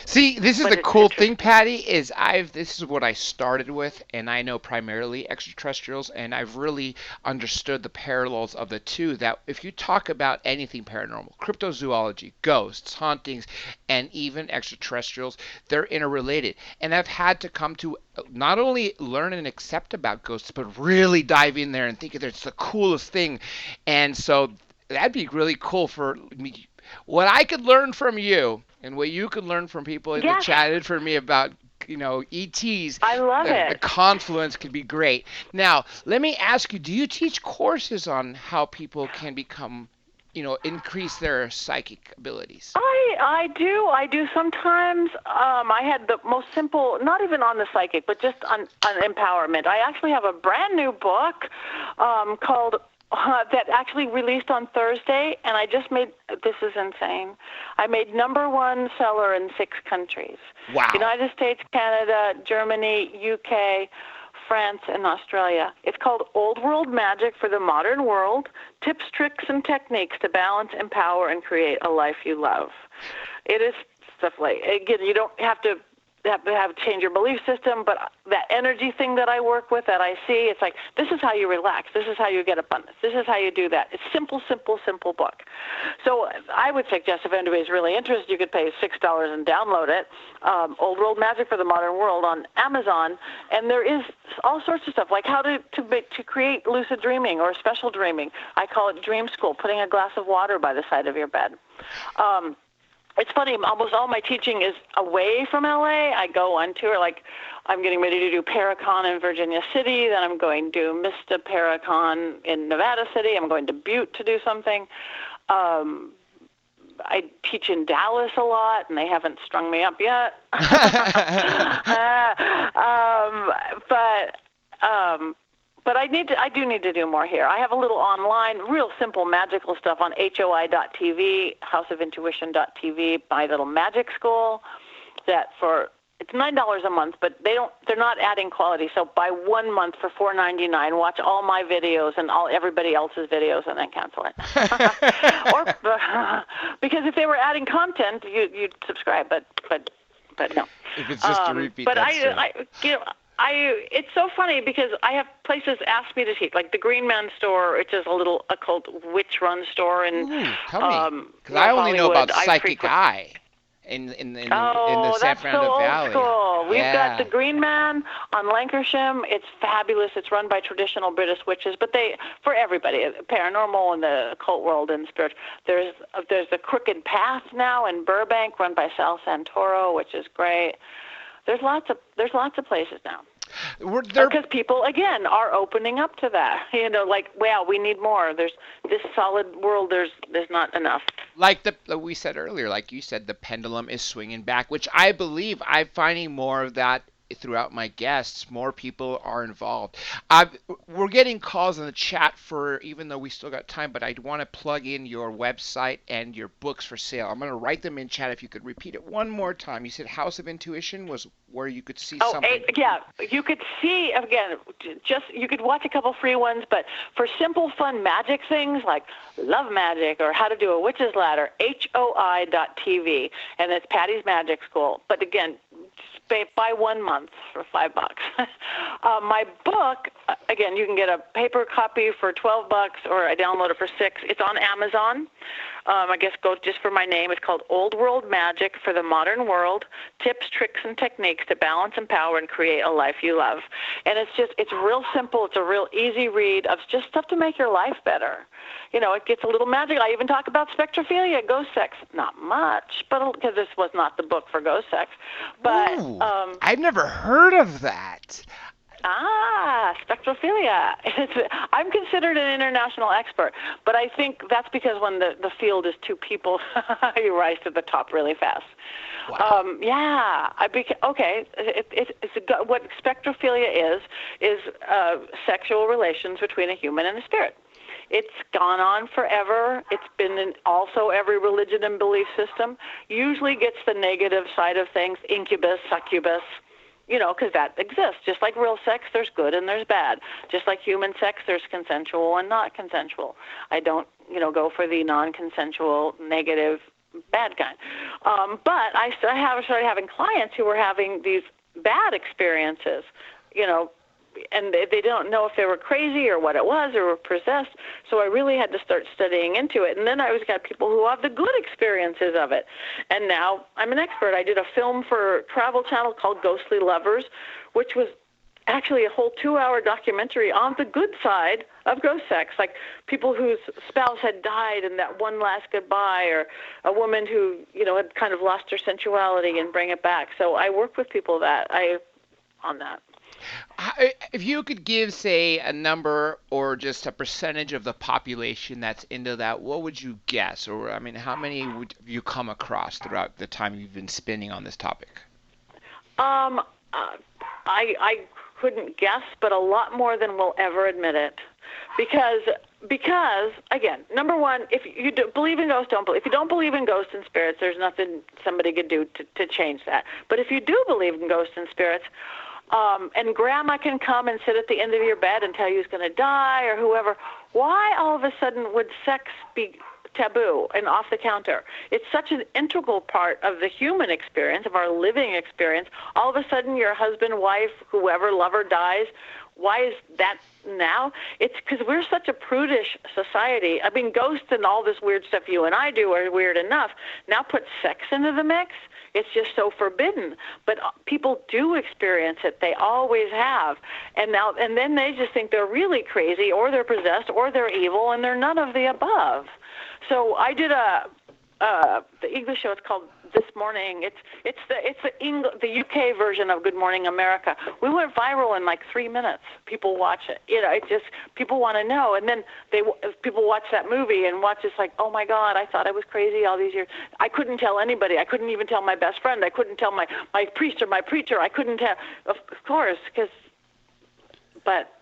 See, this is the cool thing, Patti, is this is what I started with, and I know primarily extraterrestrials, and I've really understood the parallels of the two, that if you talk about anything paranormal, cryptozoology, ghosts, hauntings, and even extraterrestrials, they're interrelated. And I've had to come to not only learn and accept about ghosts, but really dive in there and think that it's the coolest thing. And so that'd be really cool for me. What I could learn from you and what you could learn from people in the chat for me about, ETs. I love it. The confluence could be great. Now, let me ask you, do you teach courses on how people can become, increase their psychic abilities? I do sometimes. I had the most simple, not even on the psychic, but just on empowerment. I actually have a brand new book called that actually released on Thursday, and I just made, this is insane, I made #1 seller in 6 countries. Wow. United States, Canada, Germany, UK, France, and Australia. It's called Old World Magic for the Modern World, Tips, Tricks, and Techniques to Balance, Empower, and Create a Life You Love. It is stuff like, again, you don't have to have change your belief system, but that energy thing that I work with, that I see, it's like, this is how you relax. This is how you get abundance. This is how you do that. It's simple book. So I would suggest if anybody's really interested, you could pay $6 and download it. Old World Magic for the Modern World on Amazon, and there is all sorts of stuff, like how to create lucid dreaming or special dreaming. I call it Dream School, putting a glass of water by the side of your bed. It's funny, almost all my teaching is away from LA. I go on tour, like I'm getting ready to do Paracon in Virginia City, then I'm going to do Mista Paracon in Nevada City, I'm going to Butte to do something. I teach in Dallas a lot, and they haven't strung me up yet. But I do need to do more here. I have a little online, real simple magical stuff on HOI.TV, houseofintuition.tv, my little magic school. It's $9 a month, but they're not adding quality. So buy 1 month for $4.99. Watch all my videos and everybody else's videos, and then cancel it. Because if they were adding content, you'd subscribe. But no. If it's just a repeat. But it's so funny because I have places ask me to teach, like the Green Man store, which is a little occult witch-run store in tell me, because I only know about Psychic Eye in the San Fernando Valley. School. We've got the Green Man on Lancashire. It's fabulous. It's run by traditional British witches, but for everybody, paranormal and the occult world and spirit. There's the Crooked Path now in Burbank, run by Sal Santoro, which is great. There's lots of places now. Because people, again, are opening up to that. Like, wow, we need more. There's this solid world. There's not enough. Like we said earlier, like you said, the pendulum is swinging back, which I believe I'm finding more of that throughout my guests. More people are involved. We're getting calls in the chat even though we still got time, but I want to plug in your website and your books for sale. I'm going to write them in chat if you could repeat it one more time. You said House of Intuition was where you could see something. Yeah, you could see, again, you could watch a couple free ones, but for simple, fun magic things like love magic or how to do a witch's ladder, HOI.TV, and it's Patty's Magic School. But again, buy 1 month for $5. My book, again, you can get a paper copy for $12 or I download it for $6. It's on Amazon. I guess go just for my name. It's called Old World Magic for the Modern World, Tips, Tricks, and Techniques to Balance, Empower, and Create a Life You Love. And it's real simple. It's a real easy read of just stuff to make your life better. It gets a little magic. I even talk about spectrophilia, ghost sex. Not much, but because this was not the book for ghost sex. But I've never heard of that. Spectrophilia. I'm considered an international expert, but I think that's because when the field is two people, you rise to the top really fast. Wow. What spectrophilia is sexual relations between a human and a spirit. It's gone on forever. It's been in also every religion and belief system. Usually gets the negative side of things, incubus, succubus, because that exists. Just like real sex, there's good and there's bad. Just like human sex, there's consensual and not consensual. I don't, go for the non-consensual, negative, bad kind. But I started having clients who were having these bad experiences, and they don't know if they were crazy or what it was or were possessed. So I really had to start studying into it. And then I always got people who have the good experiences of it. And now I'm an expert. I did a film for Travel Channel called Ghostly Lovers, which was actually a whole 2-hour documentary on the good side of ghost sex, like people whose spouse had died and that one last goodbye, or a woman who, had kind of lost her sensuality and bring it back. So I work with people on that. If you could give, say, a number or just a percentage of the population that's into that, what would you guess? Or, how many would you come across throughout the time you've been spinning on this topic? I couldn't guess, but a lot more than we'll ever admit it. Because again, number one, if you believe in ghosts, don't believe. If you don't believe in ghosts and spirits, there's nothing somebody could do to change that. But if you do believe in ghosts and spirits, and grandma can come and sit at the end of your bed and tell you who's going to die or whoever, why all of a sudden would sex be taboo and off the counter. It's such an integral part of the human experience, of our living experience. All of a sudden, your husband, wife, whoever, lover dies. Why is that now? It's because we're such a prudish society. I mean, ghosts and all this weird stuff you and I do are weird enough. Now put sex into the mix. It's just so forbidden. But people do experience it. They always have. And then they just think they're really crazy, or they're possessed, or they're evil, and they're none of the above. So I did the English show. It's called This Morning. It's the UK version of Good Morning America. We went viral in like 3 minutes. People watch it. It just, people want to know. And then people watch that movie and watch this like, oh my God, I thought I was crazy all these years. I couldn't tell anybody. I couldn't even tell my best friend. I couldn't tell my priest or my preacher. I couldn't tell, of course, but.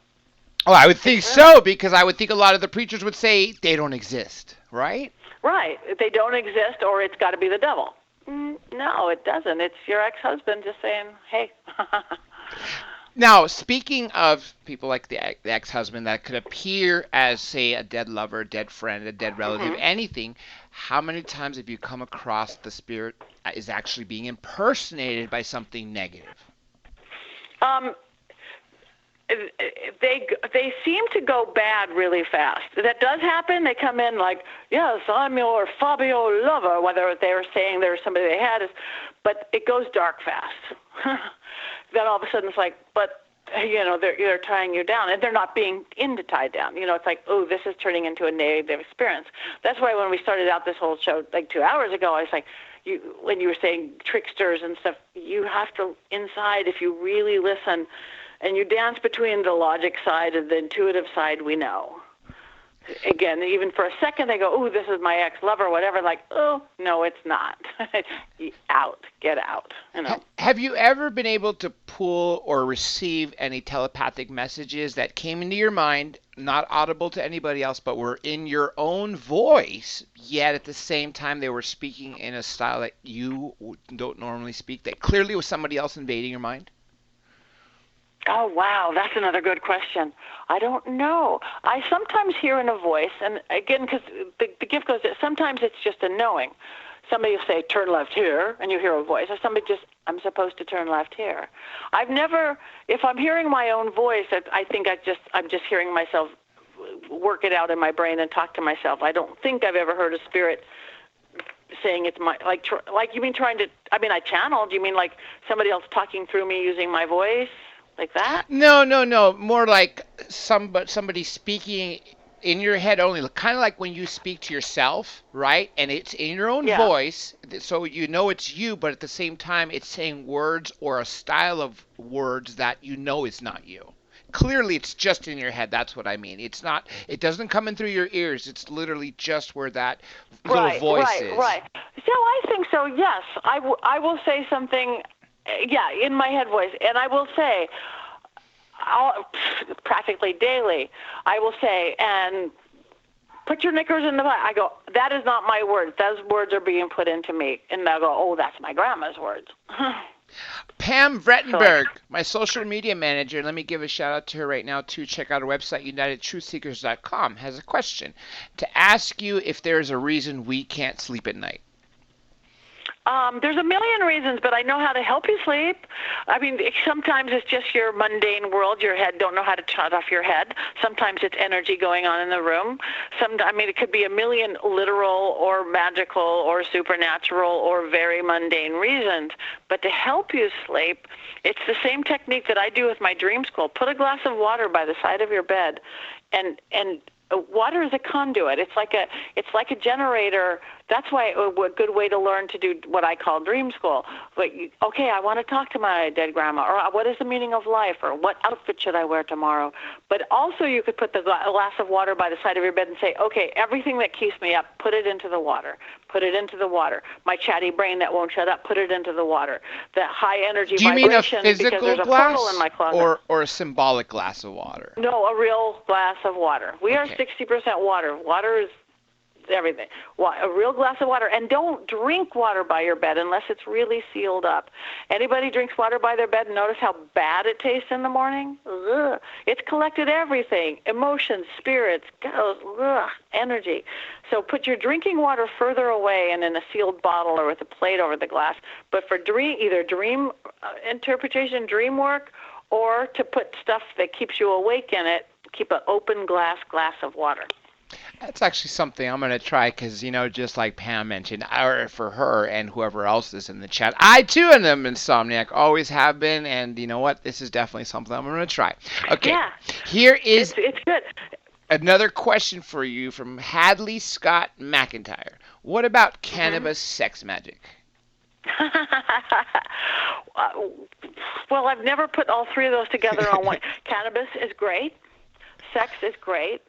Oh, I would think so, because I would think a lot of the preachers would say they don't exist, right? Right. They don't exist, or it's got to be the devil. No, it doesn't. It's your ex-husband just saying, hey. Now, speaking of people like the ex-husband that could appear as, say, a dead lover, a dead friend, a dead relative, anything, how many times have you come across the spirit is actually being impersonated by something negative? They seem to go bad really fast. That does happen. They come in like, yes, I'm your Fabio lover, whether they were saying there was somebody they had, but it goes dark fast. Then all of a sudden it's like, but they're tying you down, and they're not being tied down. It's like, oh, this is turning into a negative experience. That's why when we started out this whole show like 2 hours ago, I was like, when you were saying tricksters and stuff, you have to inside, if you really listen. And you dance between the logic side and the intuitive side, we know. Again, even for a second, they go, oh, this is my ex-lover, whatever. Like, oh, no, it's not. Get out. Have you ever been able to pull or receive any telepathic messages that came into your mind, not audible to anybody else, but were in your own voice, yet at the same time they were speaking in a style that you don't normally speak, that clearly was somebody else invading your mind? Oh, wow, that's another good question. I don't know. I sometimes hear in a voice, and again, because the gift goes, sometimes it's just a knowing. Somebody will say, turn left here, and you hear a voice. Or somebody just, I'm supposed to turn left here. I've never, if I'm hearing my own voice, I think I'm just hearing myself work it out in my brain and talk to myself. I don't think I've ever heard a spirit saying it's my, like you mean trying to, I mean, I channeled. You mean like somebody else talking through me using my voice? Like that? No. More like somebody speaking in your head only. Kind of like when you speak to yourself, right? And it's in your own voice, so you know it's you, but at the same time, it's saying words or a style of words that you know is not you. Clearly, it's just in your head. That's what I mean. It's not. It doesn't come in through your ears. It's literally just where that little voice is. Right. So I think so. Yes, I will say something. Yeah, in my head voice, and I will say, practically daily, I will say, and put your knickers in the butt. I go, that is not my words. Those words are being put into me, and I go, oh, that's my grandma's words. Pam Vrettenberg, my social media manager, let me give a shout out to her right now too. Check out our website, UnitedTruthSeekers.com, has a question to ask you if there's a reason we can't sleep at night. There's a million reasons, but I know how to help you sleep. I mean, sometimes it's just your mundane world. Your head don't know how to shut off your head. Sometimes it's energy going on in the room. It could be a million literal or magical or supernatural or very mundane reasons. But to help you sleep, it's the same technique that I do with my dream school. Put a glass of water by the side of your bed, and water is a conduit. It's like a generator. That's why a good way to learn to do what I call dream school. Like, okay, I want to talk to my dead grandma, or what is the meaning of life, or what outfit should I wear tomorrow? But also you could put the glass of water by the side of your bed and say, okay, everything that keeps me up, put it into the water. Put it into the water. My chatty brain that won't shut up, put it into the water. That high energy vibration. Do you mean a physical glass in my closet. or a symbolic glass of water? No, a real glass of water. We are 60% water. Water is everything. A real glass of water. And don't drink water by your bed unless it's really sealed up. Anybody drinks water by their bed and notice how bad it tastes in the morning? Ugh. It's collected everything, emotions, spirits, energy. So put your drinking water further away and in a sealed bottle or with a plate over the glass. But for either dream interpretation, dream work, or to put stuff that keeps you awake in it, keep an open glass of water. That's actually something I'm going to try because, just like Pam mentioned, or for her and whoever else is in the chat, I too am an insomniac, always have been, and you know what? This is definitely something I'm going to try. Okay, yeah. Here is it's good. Another question for you from Hadley Scott McIntyre. What about cannabis sex magic? Well, I've never put all three of those together on one. Cannabis is great. Sex is great.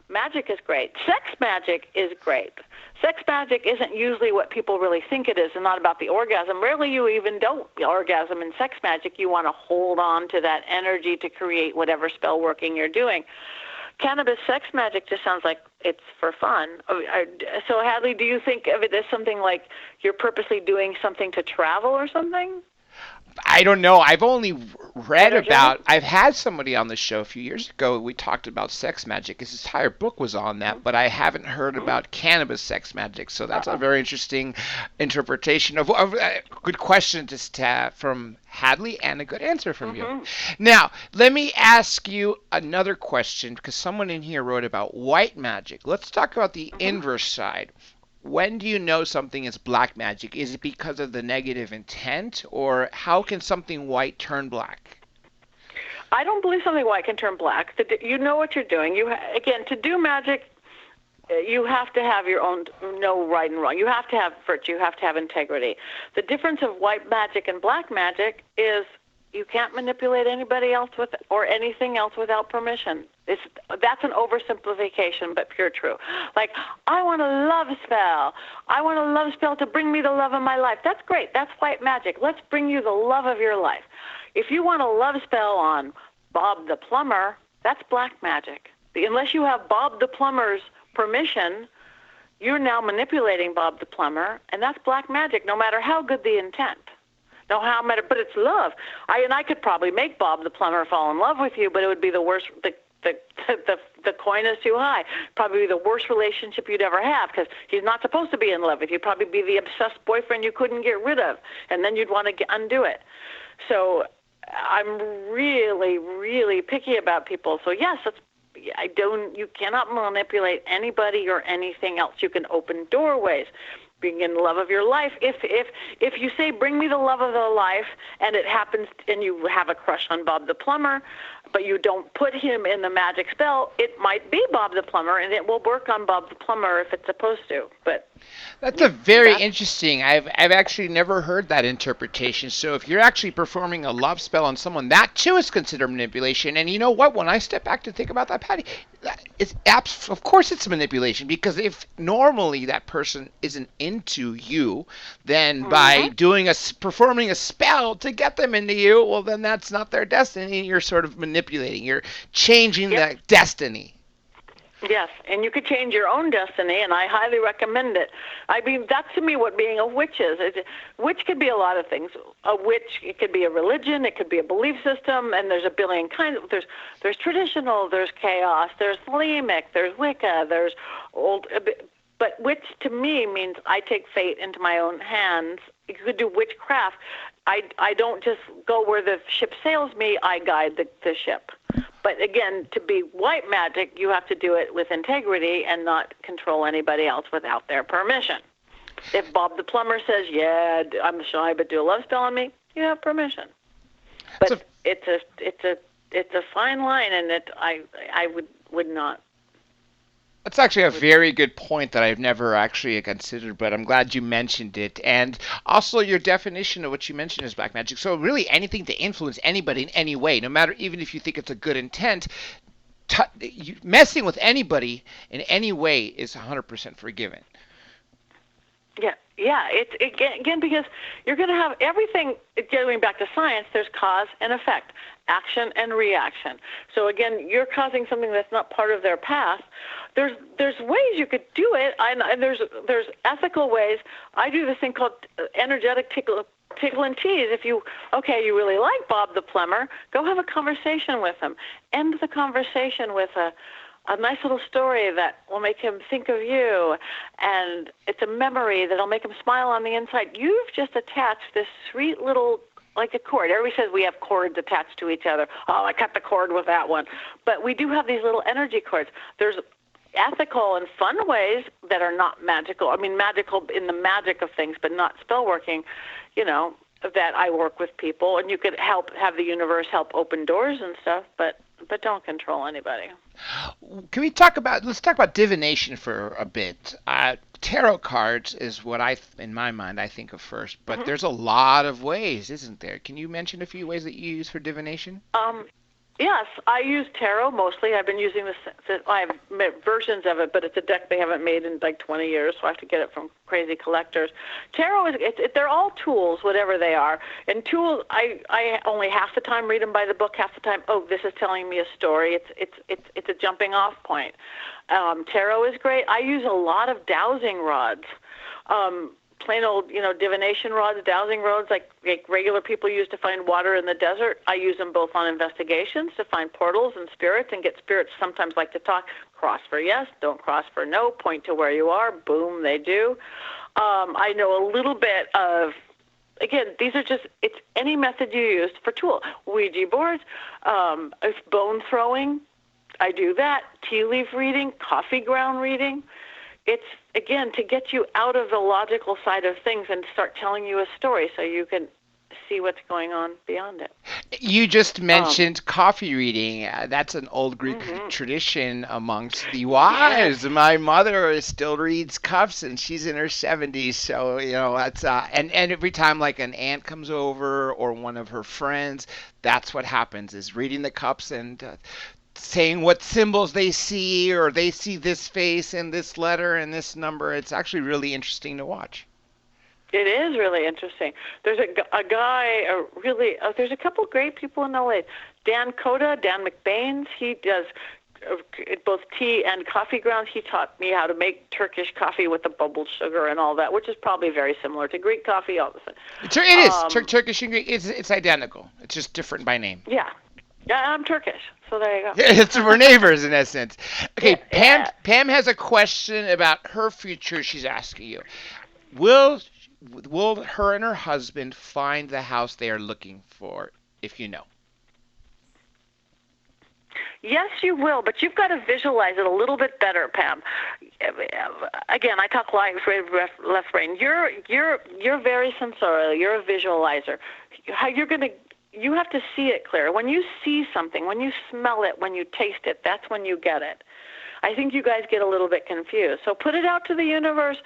Magic is great. Sex magic is great. Sex magic isn't usually what people really think it is, and not about the orgasm. Rarely you even don't orgasm in sex magic. You want to hold on to that energy to create whatever spell working you're doing. Cannabis sex magic just sounds like it's for fun. So, Hadley, do you think of it as something like you're purposely doing something to travel or something? I don't know. I've only read about, I've had somebody on the show a few years ago. We talked about sex magic. His entire book was on that, but I haven't heard about cannabis sex magic. So that's a very interesting interpretation of a good question from Hadley and a good answer from you. Now, let me ask you another question because someone in here wrote about white magic. Let's talk about the inverse side. When do you know something is black magic? Is it because of the negative intent, or how can something white turn black? I don't believe something white can turn black. You know what you're doing. Again, to do magic, you have to have your own know right and wrong. You have to have virtue. You have to have integrity. The difference of white magic and black magic is you can't manipulate anybody else or anything else without permission. That's an oversimplification, but pure true. Like, I want a love spell. I want a love spell to bring me the love of my life. That's great. That's white magic. Let's bring you the love of your life. If you want a love spell on Bob the plumber, that's black magic. Unless you have Bob the plumber's permission, you're now manipulating Bob the plumber, and that's black magic, no matter how good the intent. But it's love. I could probably make Bob the plumber fall in love with you, but it would be the worst. The coin is too high. Probably the worst relationship you'd ever have because he's not supposed to be in love with you. Probably be the obsessed boyfriend you couldn't get rid of, and then you'd want to undo it. So I'm really, really picky about people. So yes, you cannot manipulate anybody or anything else. You can open doorways. Being in the love of your life. If you say, bring me the love of the life, and it happens, and you have a crush on Bob the plumber, but you don't put him in the magic spell, it might be Bob the plumber, and it will work on Bob the plumber if it's supposed to. But that's a very interesting. I've actually never heard that interpretation. So if you're actually performing a love spell on someone, that too is considered manipulation. And you know what? When I step back to think about that, Patty, of course it's manipulation, because if normally that person isn't into you, then by performing a spell to get them into you, well, then that's not their destiny. You're sort of manipulating. You're changing the destiny. Yes, and you could change your own destiny, and I highly recommend it. I mean, that's to me what being a witch is. Witch could be a lot of things. A witch, it could be a religion, it could be a belief system, and there's a billion kinds. There's traditional, there's chaos, there's Thelemic, there's Wicca, there's old. But witch to me means I take fate into my own hands. You could do witchcraft. I don't just go where the ship sails me, I guide the ship. But again, to be white magic, you have to do it with integrity and not control anybody else without their permission. If Bob the plumber says, yeah, I'm shy, but do a love spell on me, you have permission. But it's a fine line, and I would not. That's actually a very good point that I've never actually considered, but I'm glad you mentioned it. And also your definition of what you mentioned is black magic. So really anything to influence anybody in any way, no matter even if you think it's a good intent, messing with anybody in any way is 100% forgiven. Yeah, Yeah, it's again because you're going to have everything. Going back to science, there's cause and effect, action and reaction. So again, you're causing something that's not part of their path. There's ways you could do it, and there's ethical ways. I do this thing called energetic tickle and tease. If you really like Bob the plumber, go have a conversation with him. End the conversation with a nice little story that will make him think of you, and it's a memory that'll make him smile on the inside. You've just attached this sweet little, like a cord. Everybody says we have cords attached to each other. Oh, I cut the cord with that one. But we do have these little energy cords. There's ethical and fun ways that are not magical. I mean, magical in the magic of things, but not spell working, that I work with people. And you could have the universe help open doors and stuff, but don't control anybody. Let's talk about divination for a bit. Tarot cards is what in my mind, I think of first, but there's a lot of ways, isn't there? Can you mention a few ways that you use for divination? Yes, I use tarot mostly. I've been using this. I have versions of it, but it's a deck they haven't made in like 20 years, so I have to get it from crazy collectors. Tarot they're all tools, whatever they are. And tools, I only half the time read them by the book, half the time, this is telling me a story. It's a jumping off point. Tarot is great. I use a lot of dowsing rods. Plain old, divination rods, dowsing rods, like regular people use to find water in the desert. I use them both on investigations to find portals and spirits, and get spirits sometimes like to talk. Cross for yes, don't cross for no, point to where you are, boom, they do. I know a little bit of, again, these are just, it's any method you use for tool. Ouija boards, bone throwing, I do that. Tea leaf reading, coffee ground reading. It's, again, to get you out of the logical side of things and start telling you a story so you can see what's going on beyond it. You just mentioned coffee reading. That's an old Greek tradition amongst the wise. Yes. My mother still reads cups, and she's in her 70s. So, that's and every time like an aunt comes over or one of her friends, that's what happens, is reading the cups and saying what symbols they see, or they see this face and this letter and this number. It's actually really interesting to watch. It is really interesting. There's a guy, there's a couple great people in LA. Dan McBain's, he does both tea and coffee grounds. He taught me how to make Turkish coffee with the bubbled sugar and all that, which is probably very similar to Greek coffee. All the same. It is. Turkish and Greek, it's identical. It's just different by name. Yeah. Yeah, I'm Turkish, so there you go. We're neighbors in essence. Okay, yeah. Pam has a question about her future. She's asking you, will her and her husband find the house they are looking for, if you know? Yes, you will, but you've got to visualize it a little bit better, Pam. Again, I talk left brain. You're very sensorial. You're a visualizer. You have to see it clear. When you see something, when you smell it, when you taste it, that's when you get it. I think you guys get a little bit confused. So put it out to the universe,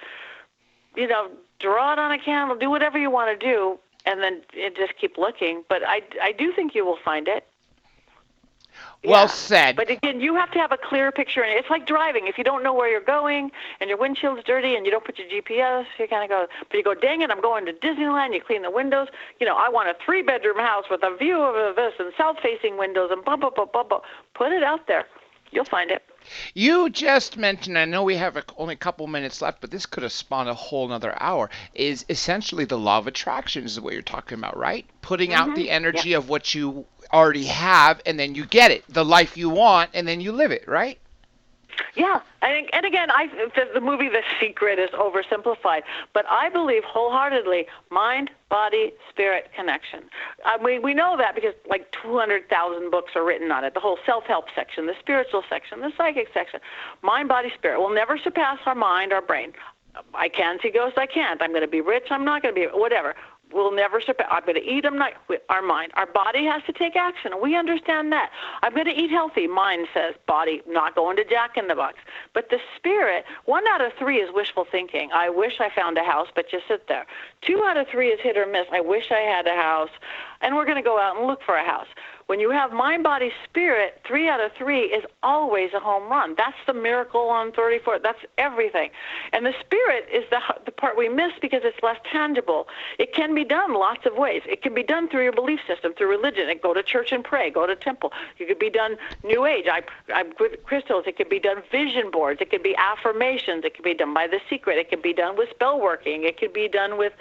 draw it on a candle, do whatever you want to do, and then just keep looking. But I do think you will find it. Well said. But again, you have to have a clear picture. And it's like driving. If you don't know where you're going and your windshield's dirty and you don't put your GPS, you kind of go, but you go, dang it, I'm going to Disneyland. You clean the windows. I want a 3-bedroom house with a view of this and south-facing windows and blah, blah, blah, blah, blah. Put it out there. You'll find it. You just mentioned, I know we have only a couple minutes left, but this could have spawned a whole nother hour, is essentially the law of attraction is what you're talking about, right? Putting out the energy of what you already have, and then you get it, the life you want, and then you live it, right? Yeah, and again, the movie The Secret is oversimplified, but I believe wholeheartedly mind, body, spirit connection. We know that because like 200,000 books are written on it, the whole self-help section, the spiritual section, the psychic section. Mind, body, spirit will never surpass our mind, our brain. I can see ghosts, I can't. I'm going to be rich, I'm not going to be, whatever. We'll never surpass. I'm going to eat, I'm not, our mind. Our body has to take action. We understand that. I'm going to eat healthy. Mind says, body, not going to Jack in the Box. But the spirit, 1 out of 3 is wishful thinking. I wish I found a house, but you sit there. 2 out of 3 is hit or miss. I wish I had a house. And we're going to go out and look for a house. When you have mind, body, spirit, 3 out of 3 is always a home run. That's the miracle on 34. That's everything. And the spirit is the part we miss because it's less tangible. It can be done lots of ways. It can be done through your belief system, through religion. Go to church and pray. Go to temple. It could be done New Age. I'm with crystals. It could be done vision boards. It could be affirmations. It could be done by The Secret. It could be done with spell working. It could be done with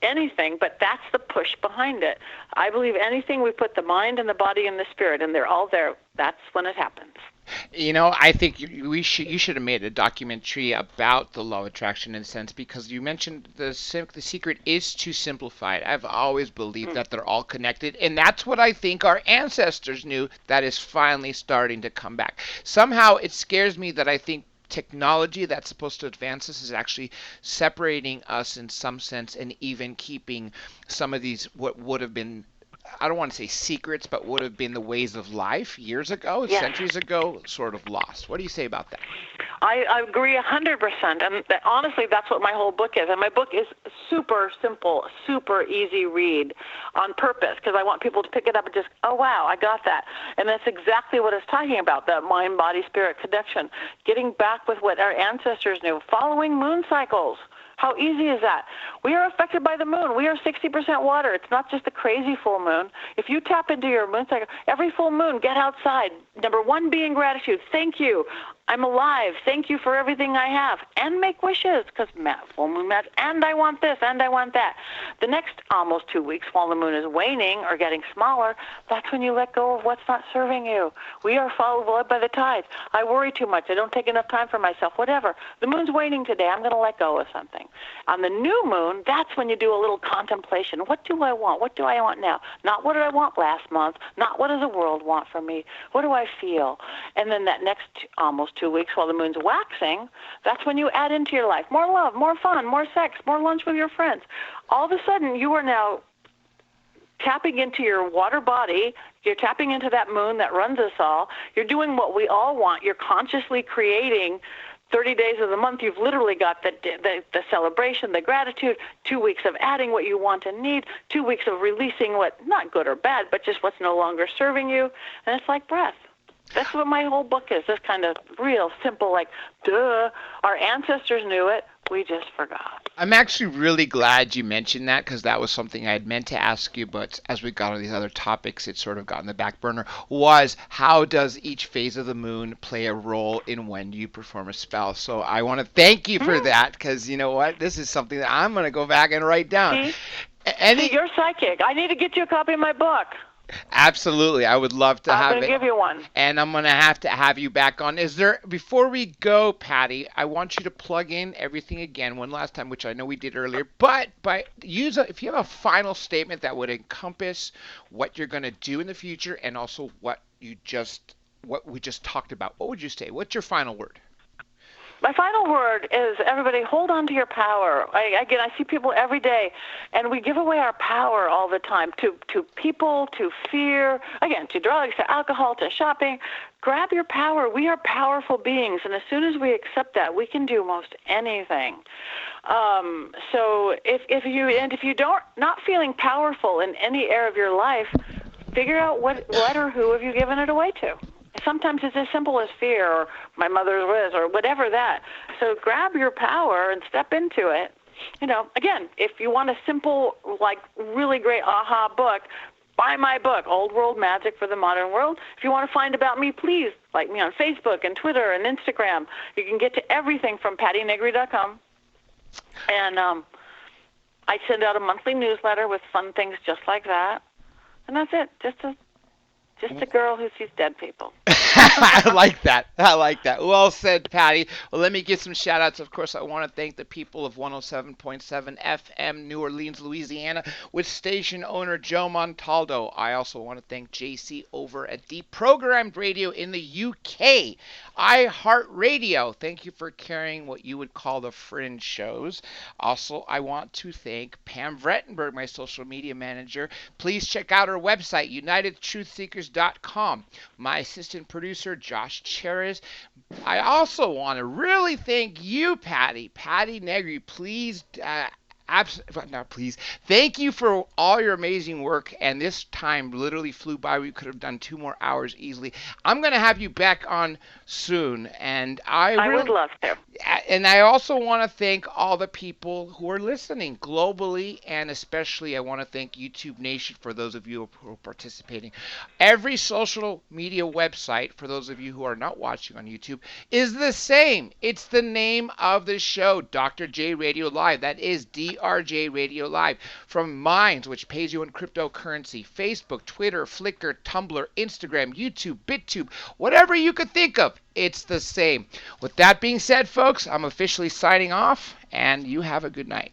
anything, but that's the push behind it. I believe anything we put the mind and the body and the spirit, and they're all there, that's when it happens. You know, I think you should have made a documentary about the law of attraction in a sense, because you mentioned the secret is to simplify it. I've always believed that they're all connected, and that's what I think our ancestors knew that is finally starting to come back. Somehow it scares me that I think technology that's supposed to advance us is actually separating us in some sense, and even keeping some of these what would have been, I don't want to say secrets, but would have been the ways of life years ago, centuries ago, sort of lost. What do you say about that? I agree 100%, and honestly, that's what my whole book is. And my book is super simple, super easy read on purpose, because I want people to pick it up and just, oh, wow, I got that. And that's exactly what it's talking about, the mind, body, spirit connection, getting back with what our ancestors knew, following moon cycles. How easy is that? We are affected by the moon. We are 60% water. It's not just a crazy full moon. If you tap into your moon cycle, every full moon, get outside. Number 1 being gratitude. Thank you. I'm alive. Thank you for everything I have. And make wishes, because full moon match. And I want this, and I want that. The next almost 2 weeks while the moon is waning or getting smaller, that's when you let go of what's not serving you. We are followed by the tides. I worry too much. I don't take enough time for myself. Whatever. The moon's waning today. I'm going to let go of something. On the new moon, that's when you do a little contemplation. What do I want? What do I want now? Not what did I want last month. Not what does the world want from me. What do I feel? And then that next almost 2 weeks while the moon's waxing, that's when you add into your life more love, more fun, more sex, more lunch with your friends. All of a sudden, you are now tapping into your water body. You're tapping into that moon that runs us all. You're doing what we all want. You're consciously creating 30 days of the month. You've literally got the celebration, the gratitude, 2 weeks of adding what you want and need, 2 weeks of releasing what, not good or bad, but just what's no longer serving you. And it's like breath. That's what my whole book is, this kind of real simple, like, duh. Our ancestors knew it. We just forgot. I'm actually really glad you mentioned that, because that was something I had meant to ask you, but as we got on these other topics, it sort of got in the back burner, was how does each phase of the moon play a role in when you perform a spell? So I want to thank you for that, because you know what? This is something that I'm going to go back and write down. See, you're psychic. I need to get you a copy of my book. Absolutely. I would love to have it. I'm going to give you one. And I'm going to have you back on. Before we go, Patti, I want you to plug in everything again one last time, which I know we did earlier, but if you have a final statement that would encompass what you're going to do in the future and also what we just talked about, what would you say? What's your final word? My final word is, everybody, hold on to your power. I see people every day, and we give away our power all the time to people, to fear, again, to drugs, to alcohol, to shopping. Grab your power. We are powerful beings, and as soon as we accept that, we can do most anything. So if you don't not feeling powerful in any area of your life, figure out what or who have you given it away to. Sometimes it's as simple as fear, or my mother's was, or whatever that. So grab your power and step into it. You know, again, if you want a simple, like, really great aha book, buy my book, Old World Magic for the Modern World. If you want to find about me, please like me on Facebook and Twitter and Instagram. You can get to everything from pattinegri.com. And I send out a monthly newsletter with fun things just like that. And that's it. Just a girl who sees dead people. I like that. Well said, Patti. Well, let me give some shout outs. Of course, I want to thank the people of 107.7 FM, New Orleans, Louisiana, with station owner Joe Montaldo. I also want to thank JC over at Deprogrammed Radio in the UK. iHeartRadio, thank you for carrying what you would call the fringe shows. Also, I want to thank Pam Vrettenberg, my social media manager. Please check out her website, UnitedTruthSeekers.com. My assistant producer, Josh Cheres. I also want to really thank you, Patti Negri. Please Thank you for all your amazing work. And this time literally flew by. We could have done 2 more hours easily. I'm going to have you back on soon. And I would love to. And I also want to thank all the people who are listening globally, and especially I want to thank YouTube Nation for those of you who are participating. Every social media website, for those of you who are not watching on YouTube, is the same. It's the name of the show, Dr. J Radio Live. That is DRJ Radio Live. From Minds, which pays you in cryptocurrency, Facebook, Twitter, Flickr, Tumblr, Instagram, YouTube, BitTube, whatever you could think of, it's the same. With that being said, folks, I'm officially signing off, and you have a good night.